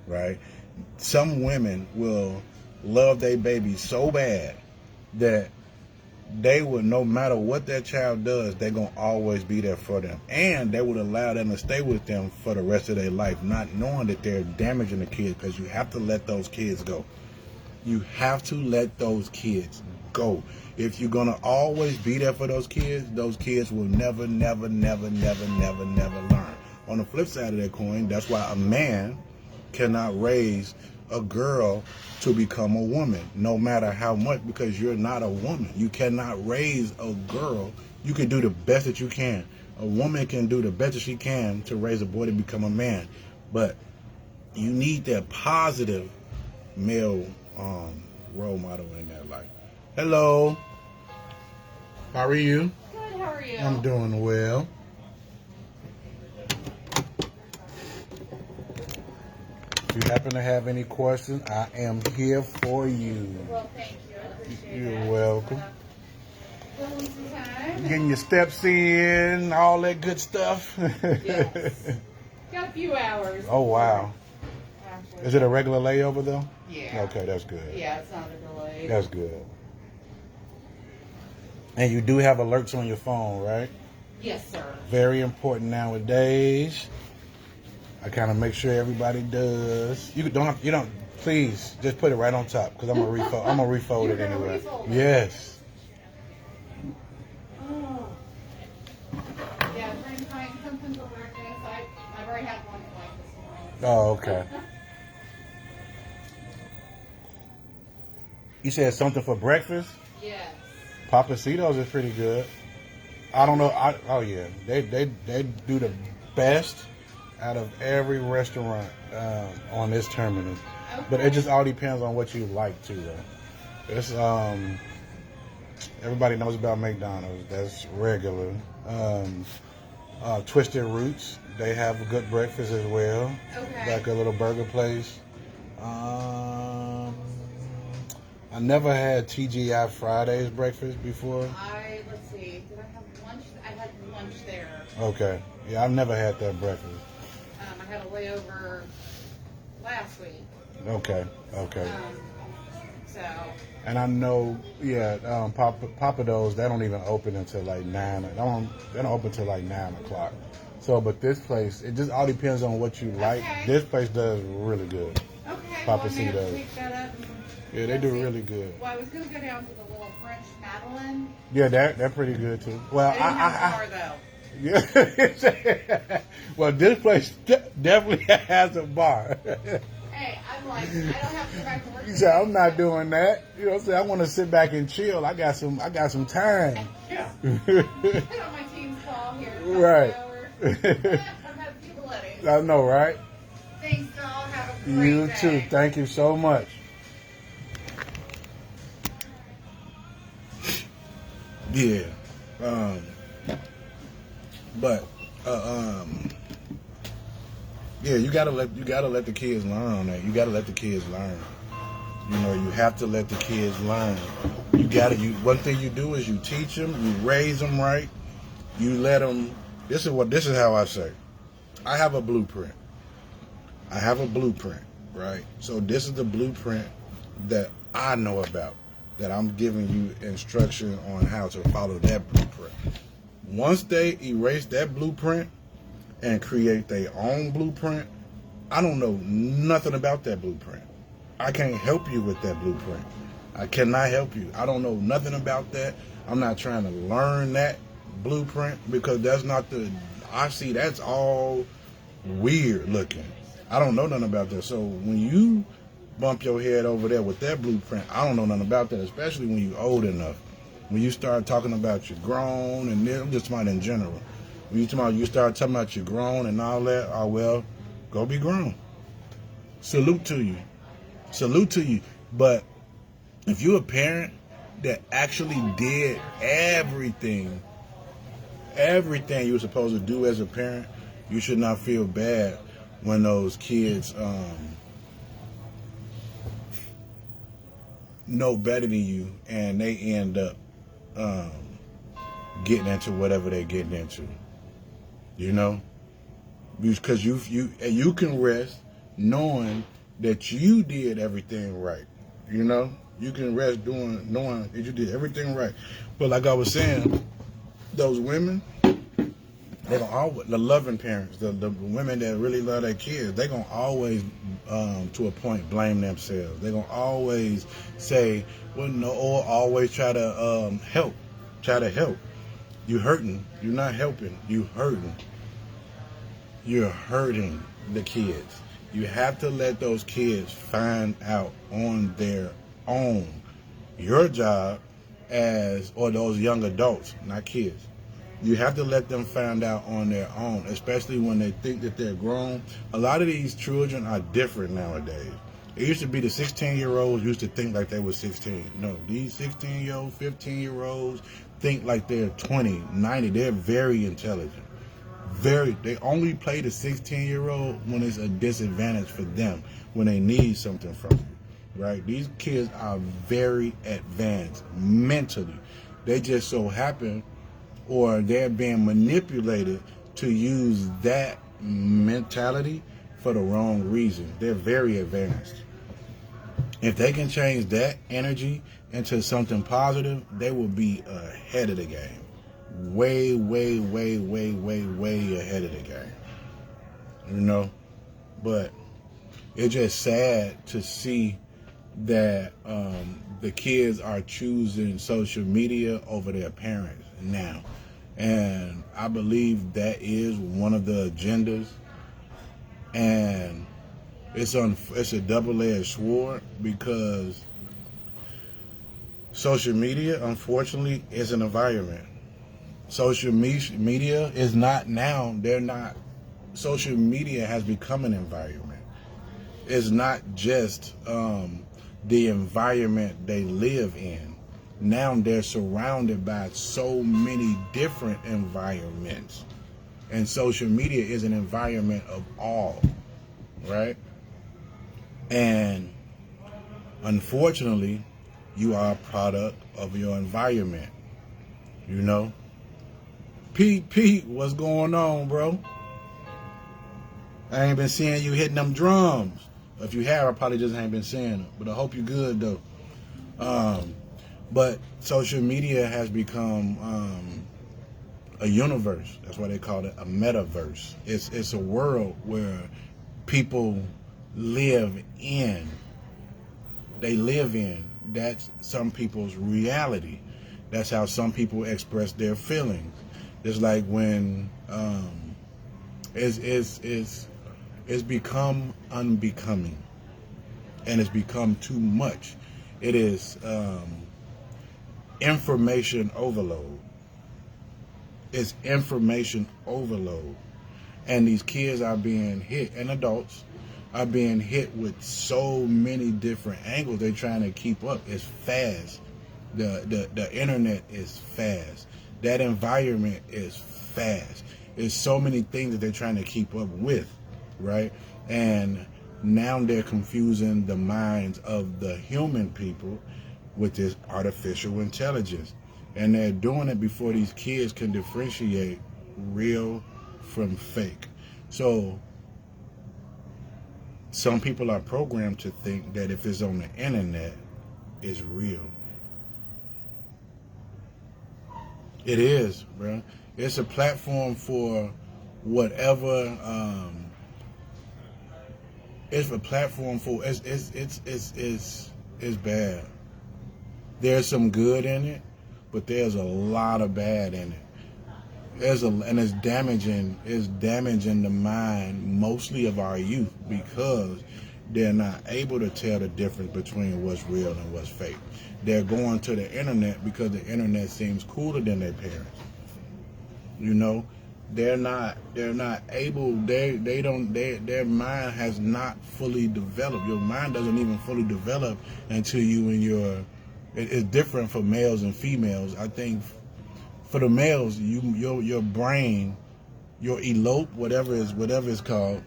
right? Some women will love their baby so bad that they will, no matter what that child does, they're going to always be there for them. And they would allow them to stay with them for the rest of their life, not knowing that they're damaging the kid, because you have to let those kids go. You have to let those kids go. If you're going to always be there for those kids will never learn. On the flip side of that coin, that's why a man cannot raise a girl to become a woman, no matter how much, because you're not a woman. You cannot raise a girl. You can do the best that you can. A woman can do the best that she can to raise a boy to become a man, but you need that positive male role model in that life. Hello. How are you? Good, how are you? I'm doing well. If you happen to have any questions, I am here for you. Well, thank you. I appreciate You're that. welcome. Filling some time. Getting your steps in, all that good stuff. Yes. Got a few hours. Oh, wow. Actually. Is it a regular layover, though? Yeah. Okay, that's good. Yeah, it's not a delay. That's good. And you do have alerts on your phone, right? Yes, sir. Very important nowadays. I kind of make sure everybody does. You don't. Please just put it right on top because I'm gonna refold. I'm gonna refold You're it gonna anyway. refold it? Yes. Oh. Yeah, bring find something for breakfast. I've already had one flight this morning. Oh, okay. You said something for breakfast? Yes. Papacitos is pretty good. I don't know. Oh yeah, they do the best out of every restaurant on this terminal. Okay. But it just all depends on what you like too, though. It's everybody knows about McDonald's. That's regular. Twisted Roots, they have a good breakfast as well. Okay. Like a little burger place. I never had TGI Fridays breakfast before. Let's see. Did I have lunch? I had lunch there. Okay. Yeah, I've never had that breakfast. I had a layover last week. Okay. So. And I know, Papados, they don't even open until like 9. They don't open until like 9 o'clock. So, but this place, it just all depends on what you like. Okay. This place does really good. Okay. Papacitos. Well, I may have to pick that up. Yeah, they do really good. Well, I was going to go down to the little French Madeleine. Yeah, they're pretty good too. Well, They didn't have a bar, though. Yeah. Well, this place definitely has a bar. Hey, I'm like, I don't have to go back to work. You said I'm not doing that. You know what I'm saying? I want to sit back and chill. I got some time. Yeah. Put on my team's call here. Right. I've had a few bloodies. I know, right? Thanks, y'all. Have a great You day. too. Thank you so much. Yeah. But yeah, you gotta let the kids learn on that. You gotta let the kids learn. You know, you have to let the kids learn. One thing you do is you teach them, you raise them right. You let them. This is how I say. I have a blueprint. Right? So this is the blueprint that I know about, that I'm giving you instruction on how to follow that blueprint. Once they erase that blueprint and create their own blueprint, I don't know nothing about that blueprint. I can't help you with that blueprint. I cannot help you. I don't know nothing about that. I'm not trying to learn that blueprint because that's not I see that's all weird looking. I don't know nothing about that. So when you bump your head over there with that blueprint, I don't know nothing about that, especially when you're old enough. When you start talking about you're grown, and I'm just talking in general. When you start talking about you're grown and all that, oh well, go be grown. Salute to you. But if you're a parent that actually did everything you were supposed to do as a parent, you should not feel bad when those kids know better than you and they end up getting into whatever they're getting into. You know? Because you can rest knowing that you did everything right. You know? You can rest knowing that you did everything right. But like I was saying, those women, they're gonna always, the loving parents, the women that really love their kids, they're gonna always, to a point, blame themselves. They're gonna always say, well, no, or always try to help. You hurting. You're not helping. You hurting. You're hurting the kids. You have to let those kids find out on their own. Your job or those young adults, not kids. You have to let them find out on their own, especially when they think that they're grown. A lot of these children are different nowadays. It used to be the 16-year-olds used to think like they were 16. No, these 16-year-olds, 15-year-olds think like they're 20, 90. They're very intelligent. They only play the 16-year-old when it's a disadvantage for them, when they need something from you, right? These kids are very advanced mentally. They just so happen, or they're being manipulated to use that mentality for the wrong reason. They're very advanced. If they can change that energy into something positive, they will be ahead of the game. Way, way, way, way, way, way ahead of the game. You know? But it's just sad to see that the kids are choosing social media over their parents now. And I believe that is one of the agendas. And it's a double-edged sword, because social media, unfortunately, is an environment. Social media is not now. Social media has become an environment. It's not just the environment they live in. Now they're surrounded by so many different environments. And social media is an environment of all, right? And unfortunately, you are a product of your environment, you know? Pete, what's going on, bro? I ain't been seeing you hitting them drums. If you have, I probably just ain't been seeing them. But I hope you're good, though. But social media has become a universe. That's why they call it a metaverse. It's a world where people live in. They live in. That's some people's reality. That's how some people express their feelings. It's like when it's become unbecoming, and it's become too much. It is information overload. It's information overload, and these kids are being hit, and adults are being hit with so many different angles. They're trying to keep up. It's fast. The internet is fast. That environment is fast. There's so many things that they're trying to keep up with, right? And now they're confusing the minds of the human people with this artificial intelligence. And they're doing it before these kids can differentiate real from fake. So some people are programmed to think that if it's on the internet, it's real. It is, bro. It's a platform for whatever. It's a platform for. It's bad. There's some good in it, but there's a lot of bad in it. And it's damaging. It's damaging the mind, mostly of our youth, because they're not able to tell the difference between what's real and what's fake. They're going to the internet because the internet seems cooler than their parents. You know, they're not able. Their mind has not fully developed. Your mind doesn't even fully develop until you in your. It's different for males and females. I think for the males, your brain, your elope, whatever it's called,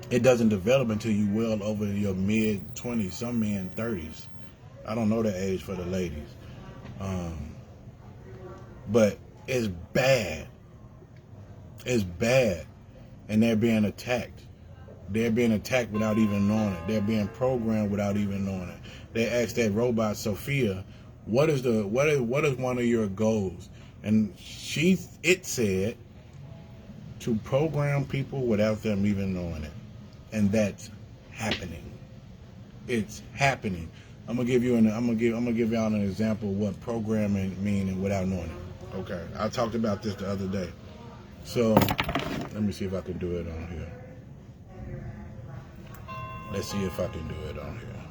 it doesn't develop until you well over your mid-20s, some men 30s. I don't know the age for the ladies. But it's bad. It's bad. And they're being attacked. They're being attacked without even knowing it. They're being programmed without even knowing it. They asked that robot, Sophia, what is one of your goals? And it said to program people without them even knowing it. And that's happening. It's happening. I'm gonna give y'all an example of what programming means without knowing it. Okay, I talked about this the other day. So let me see if I can do it on here. Let's see if I can do it on here.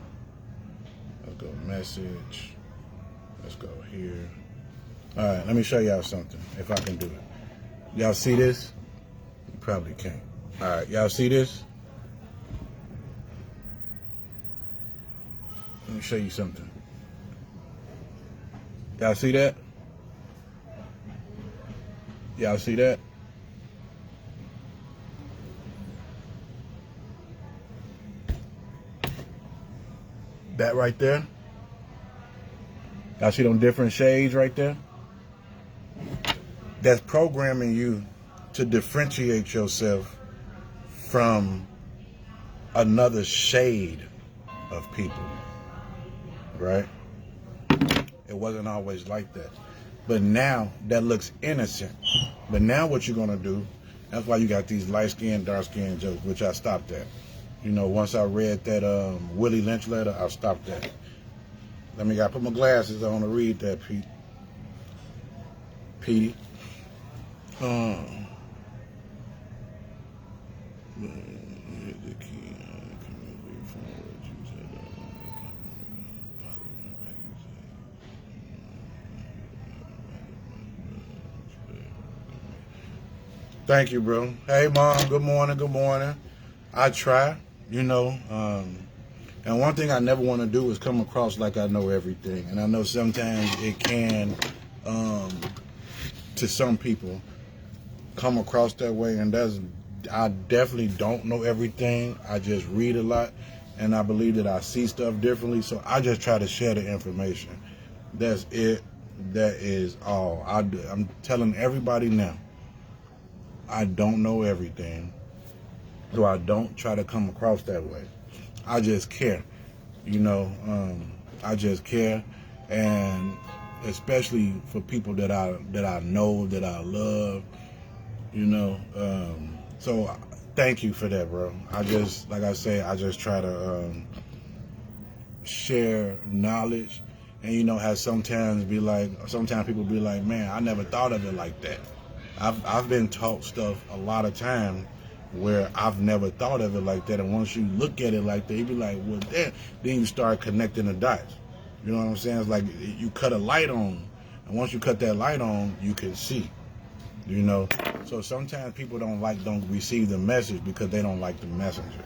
Let's go message. Let's go here. All right, let me show y'all something. If I can do it. Y'all see this? You probably can't. All right, y'all see this? Let me show you something. Y'all see that? Y'all see that? That right there? Y'all see them different shades right there? That's programming you to differentiate yourself from another shade of people. Right? It wasn't always like that. But now that looks innocent. But now what you're going to do, that's why you got these light-skinned, dark-skinned jokes, which I stopped at. You know, once I read that Willie Lynch letter, I stopped that. I put my glasses on to read that, Petey. Thank you, bro. Hey, Mom. Good morning. Good morning. I try, you know. And one thing I never want to do is come across like I know everything. And I know sometimes it can, to some people, come across that way. And I definitely don't know everything. I just read a lot. And I believe that I see stuff differently. So I just try to share the information. That's it. That is all. I'm telling everybody now. I don't know everything, so I don't try to come across that way. I just care, you know. I just care, and especially for people that I know, that I love, you know. So thank you for that, bro. Like I say, I just try to share knowledge, and you know how sometimes people be like, man, I never thought of it like that. I've been taught stuff a lot of times where I've never thought of it like that, and once you look at it like that, you be like, well, then you start connecting the dots. You know what I'm saying? It's like you cut a light on, and once you cut that light on, you can see. You know, So sometimes people don't receive the message because they don't like the messenger.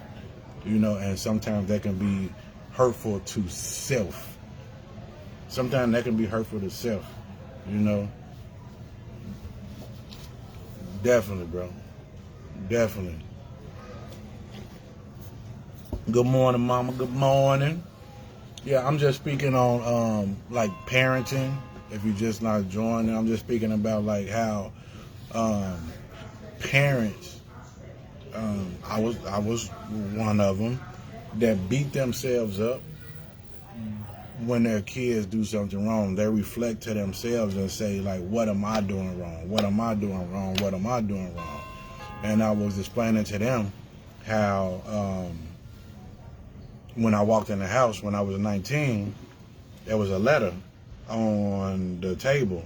You know, and sometimes that can be hurtful to self. Sometimes that can be hurtful to self, you know. Definitely, bro. Definitely. Good morning, mama. Good morning. Yeah, I'm just speaking on like parenting. If you're just not joining, I'm just speaking about like how parents. I was one of them that beat themselves up when their kids do something wrong. They reflect to themselves and say like, "What am I doing wrong? What am I doing wrong? What am I doing wrong?" And I was explaining to them how when I walked in the house when I was 19, there was a letter on the table,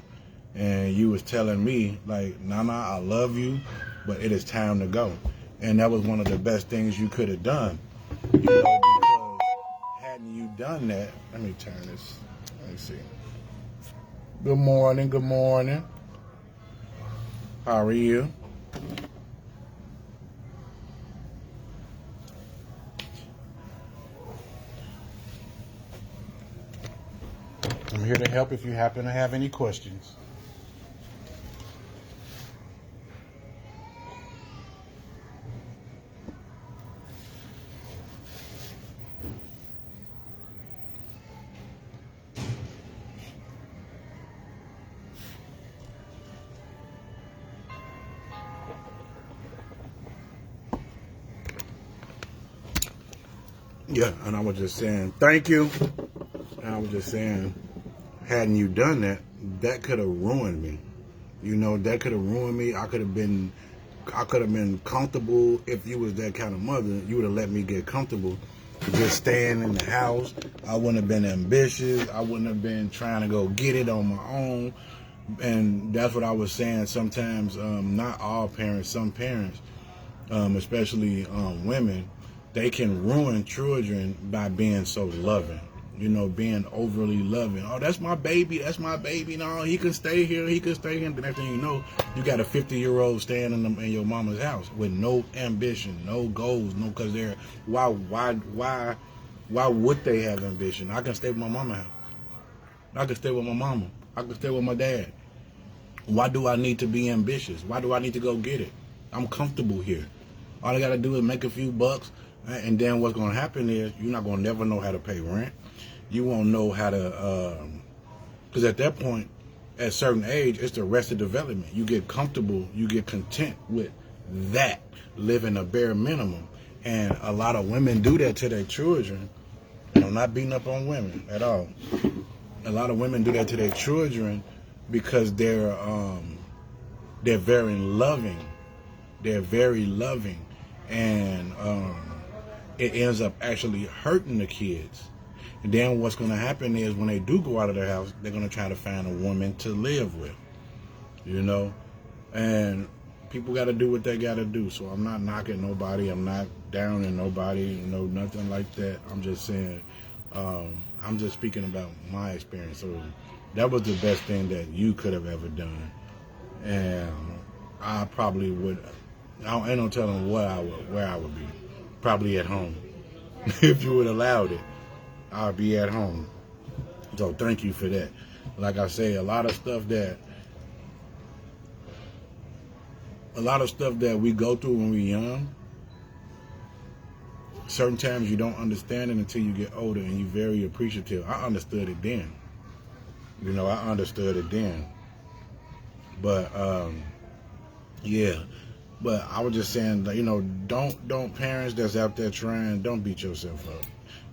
and you was telling me like, "Nana, I love you, but it is time to go." And that was one of the best things you could have done, you know, because hadn't you done that, let me turn this, let me see. Good morning, good morning. How are you? I'm here to help if you happen to have any questions. Yeah, and I was just saying, thank you. And I was just saying, hadn't you done that, that could have ruined me. You know, that could have ruined me. I could have been comfortable if you was that kind of mother. You would have let me get comfortable, just staying in the house. I wouldn't have been ambitious. I wouldn't have been trying to go get it on my own. And that's what I was saying. Sometimes, not all parents, some parents, especially women, they can ruin children by being so loving. You know, being overly loving. Oh, that's my baby. That's my baby. No, he can stay here. He can stay here. The next thing you know, you got a 50-year-old staying in your mama's house with no ambition, no goals, no. Because they're why would they have ambition? I can stay with my mama's house. I can stay with my mama. I can stay with my dad. Why do I need to be ambitious? Why do I need to go get it? I'm comfortable here. All I got to do is make a few bucks. And then what's going to happen is you're not going to never know how to pay rent. You won't know how to, because at that point, at a certain age, it's the arrested development. You get comfortable, you get content with that, living a bare minimum. And a lot of women do that to their children. And I'm not beating up on women at all. A lot of women do that to their children because they're very loving. They're very loving. And it ends up actually hurting the kids. And then what's going to happen is when they do go out of their house, they're going to try to find a woman to live with, you know. And people got to do what they got to do. So I'm not knocking nobody. I'm not downing nobody, you know, nothing like that. I'm just saying, I'm just speaking about my experience. So that was the best thing that you could have ever done. And I probably would, ain't no telling where I would be. Probably at home. If you would allowed it, I'd be at home. So thank you for that. Like I say, a lot of stuff that we go through when we're young, certain times you don't understand it until you get older, and you're very appreciative. I understood it then. You know, I understood it then. But yeah. But I was just saying, you know, don't parents that's out there trying, don't beat yourself up.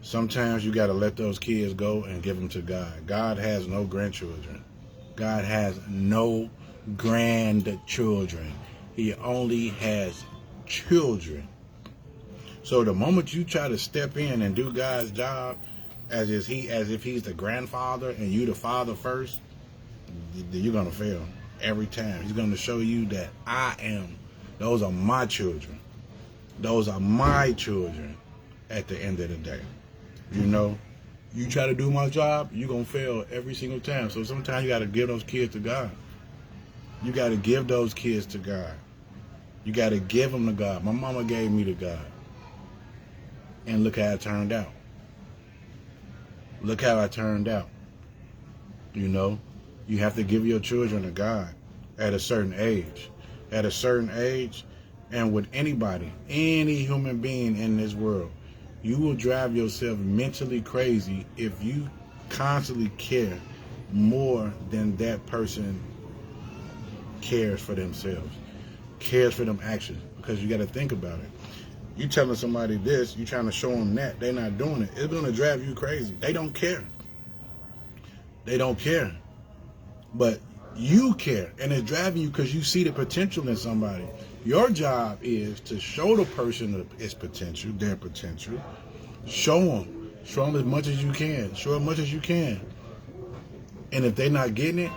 Sometimes you got to let those kids go and give them to God. God has no grandchildren. God has no grandchildren. He only has children. So the moment you try to step in and do God's job as if he's the grandfather and you the father first, you're going to fail every time. He's going to show you that those are my children. Those are my children at the end of the day. You know, you try to do my job, you're going to fail every single time. So sometimes you got to give those kids to God. You got to give those kids to God. You got to give them to God. My mama gave me to God. And look how it turned out. Look how I turned out. You know, you have to give your children to God at a certain age. At a certain age, and with anybody, any human being in this world, you will drive yourself mentally crazy if you constantly care more than that person cares for themselves, cares for them actions. Because you got to think about it. You telling somebody this, you trying to show them that, they're not doing it. It's going to drive you crazy. They don't care. They don't care. But you care, and it's driving you because you see the potential in somebody. Your job is to show the person its potential, their potential. Show them as much as you can. Show as much as you can. And if they're not getting it,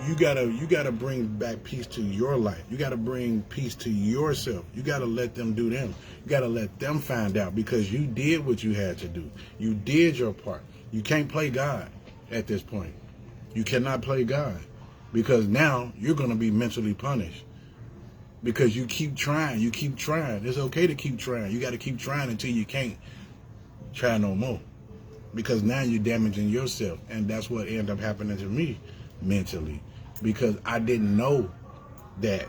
you gotta bring back peace to your life. You gotta bring peace to yourself. You gotta let them do them. You gotta let them find out, because you did what you had to do. You did your part. You can't play God at this point. You cannot play God, because now you're gonna be mentally punished. Because you keep trying. You keep trying. It's okay to keep trying. You gotta keep trying until you can't try no more. Because now you're damaging yourself. And that's what ended up happening to me mentally. Because I didn't know that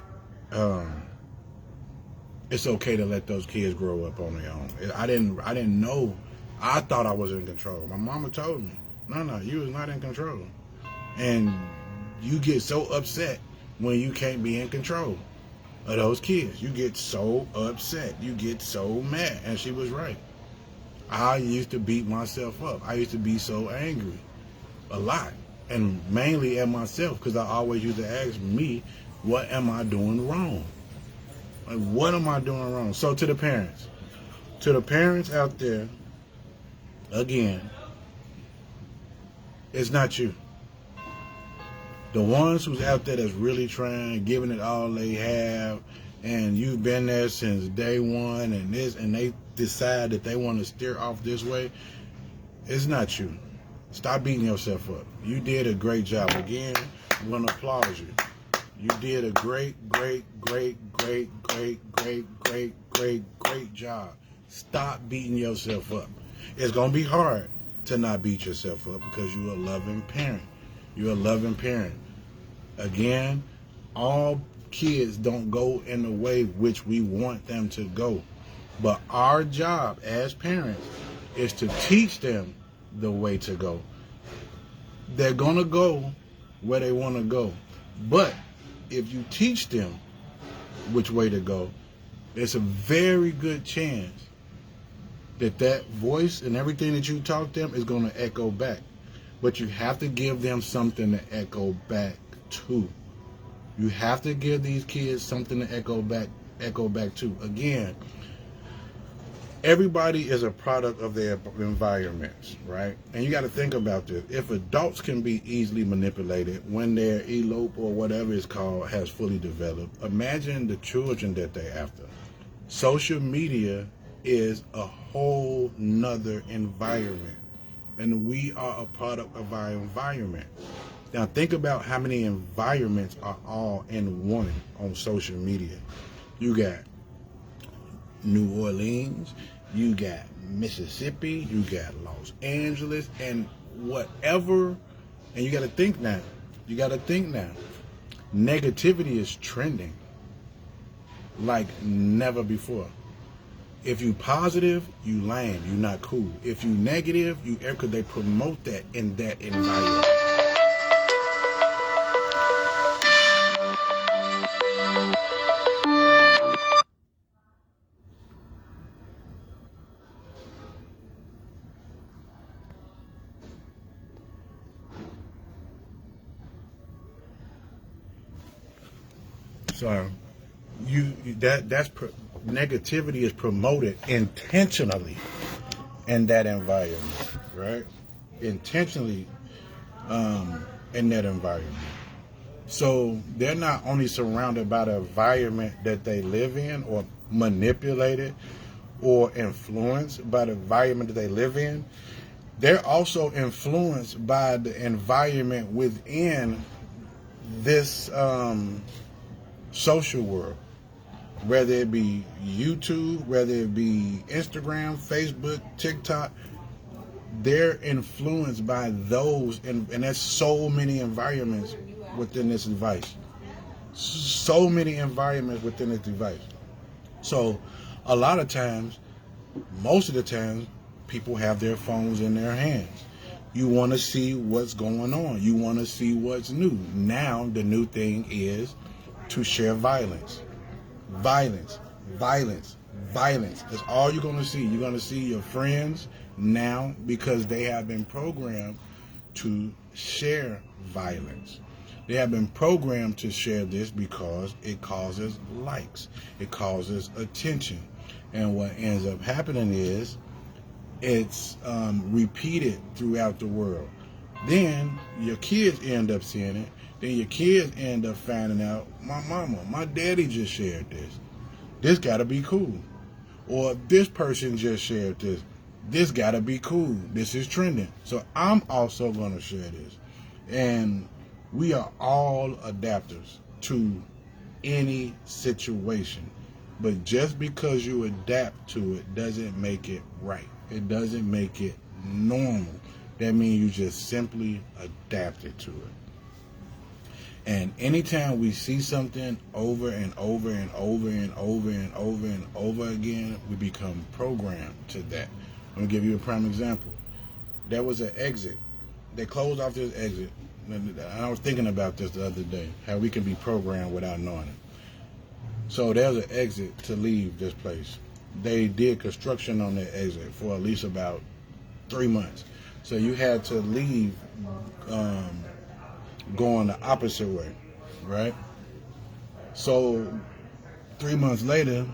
it's okay to let those kids grow up on their own. I didn't know. I thought I was in control. My mama told me, no, you was not in control. And you get so upset when you can't be in control of those kids. You get so upset. You get so mad. And she was right. I used to beat myself up. I used to be so angry a lot, and mainly at myself, because I always used to ask me, what am I doing wrong? Like, what am I doing wrong? So to the parents out there, again, it's not you. The ones who's out there that's really trying, giving it all they have, and you've been there since day one, and they decide that they want to steer off this way, it's not you. Stop beating yourself up. You did a great job. Again, I'm going to applaud you. You did a great job. Stop beating yourself up. It's going to be hard to not beat yourself up, because you're a loving parent. You're a loving parent. Again, all kids don't go in the way which we want them to go. But our job as parents is to teach them the way to go. They're going to go where they want to go. But if you teach them which way to go, there's a very good chance that voice and everything that you taught them is going to echo back. But you have to give them something to echo back to. You have to give these kids something to echo back to. Again, everybody is a product of their environments, right? And you got to think about this. If adults can be easily manipulated when their elope or whatever it's called has fully developed, imagine the children that they're after. Social media is a whole nother environment, and we are a product of our environment. Now think about how many environments are all in one on social media. You got New Orleans, you got Mississippi, you got Los Angeles, and whatever. And you got to think now. Negativity is trending like never before. If you positive, you lame, you not cool. If you negative, you air, because they promote that in that environment. So negativity is promoted intentionally in that environment, right? Intentionally in that environment. So they're not only surrounded by the environment that they live in, or manipulated or influenced by the environment that they live in, they're also influenced by the environment within this social world. whether it be YouTube, whether it be Instagram, Facebook, TikTok, they're influenced by those, and there's so many environments within this device. So many environments within this device. So a lot of times, most of the times, people have their phones in their hands. You want to see what's going on. You want to see what's new. Now, the new thing is to share violence. Violence, violence, violence. That's all you're going to see. You're going to see your friends now because they have been programmed to share violence. They have been programmed to share this because it causes likes. It causes attention. And what ends up happening is it's repeated throughout the world. Then your kids end up seeing it. Then your kids end up finding out, my mama, my daddy just shared this. This gotta be cool. Or this person just shared this. This gotta be cool. This is trending. So I'm also gonna share this. And we are all adapters to any situation. But just because you adapt to it doesn't make it right. It doesn't make it normal. That means you just simply adapted to it. And anytime we see something over and over and over and over and over and over again, we become programmed to that. I'm going to give you a prime example. There was an exit. They closed off this exit. And I was thinking about this the other day, how we can be programmed without knowing it. So there's an exit to leave this place. They did construction on that exit for at least about 3 months. So you had to leave going the opposite way, right? So 3 months later,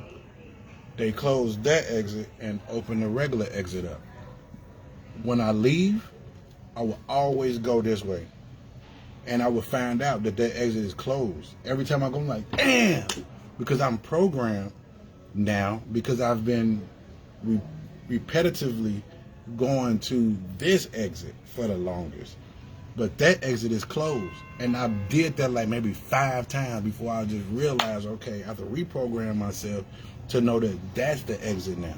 they closed that exit and opened the regular exit up. When I leave, I will always go this way. And I will find out that exit is closed. Every time I go, I'm like, damn! Because I'm programmed now, because I've been repetitively going to this exit for the longest. But that exit is closed. And I did that like maybe 5 times before I just realized, okay, I have to reprogram myself to know that that's the exit now.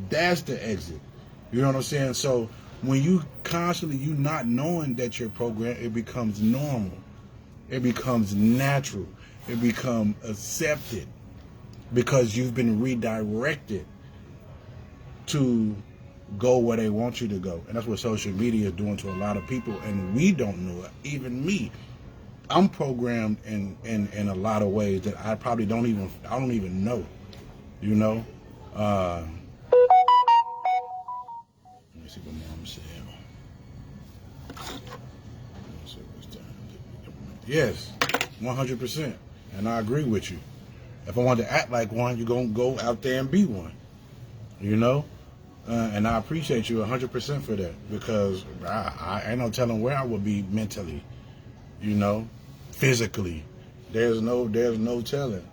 That's the exit. You know what I'm saying? So when you constantly, you not knowing that you're programmed, it becomes normal. It becomes natural. It becomes accepted because you've been redirected to go where they want you to go. And that's what social media is doing to a lot of people, and we don't know it. Even me. I'm programmed in a lot of ways that I probably don't even know. You know? Let me see what mom said. Yes, 100%. And I agree with you. If I want to act like one, you're going to go out there and be one. You know? And I appreciate you 100% for that, because I ain't no telling where I would be mentally, you know, physically. There's no telling.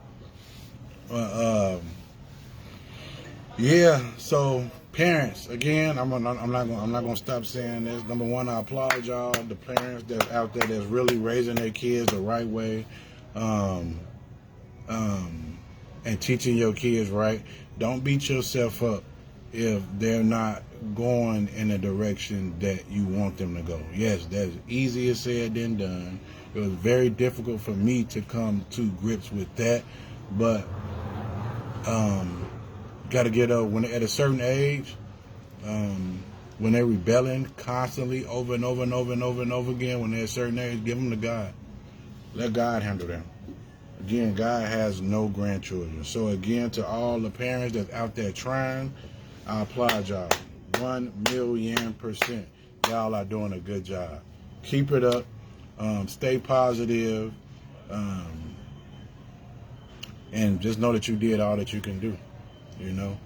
Yeah. So parents, again, I'm not gonna stop saying this. Number one, I applaud y'all, the parents that's out there that's really raising their kids the right way, and teaching your kids right. Don't beat yourself up if they're not going in the direction that you want them to go. Yes, that's easier said than done. It was very difficult for me to come to grips with that, but got to get up when at a certain age, when they're rebelling constantly over and over and over and over and over again, when they're at a certain age, give them to God. Let God handle them. Again, God has no grandchildren. So again, to all the parents that's out there trying, I applaud y'all 1,000,000%. Y'all are doing a good job. Keep it up. Stay positive. And just know that you did all that you can do. You know?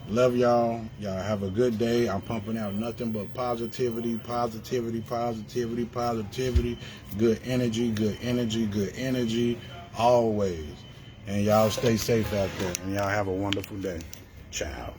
Love y'all. Y'all have a good day. I'm pumping out nothing but positivity, positivity, positivity, positivity. Good energy, good energy, good energy. Always. And y'all stay safe out there. And y'all have a wonderful day. Ciao.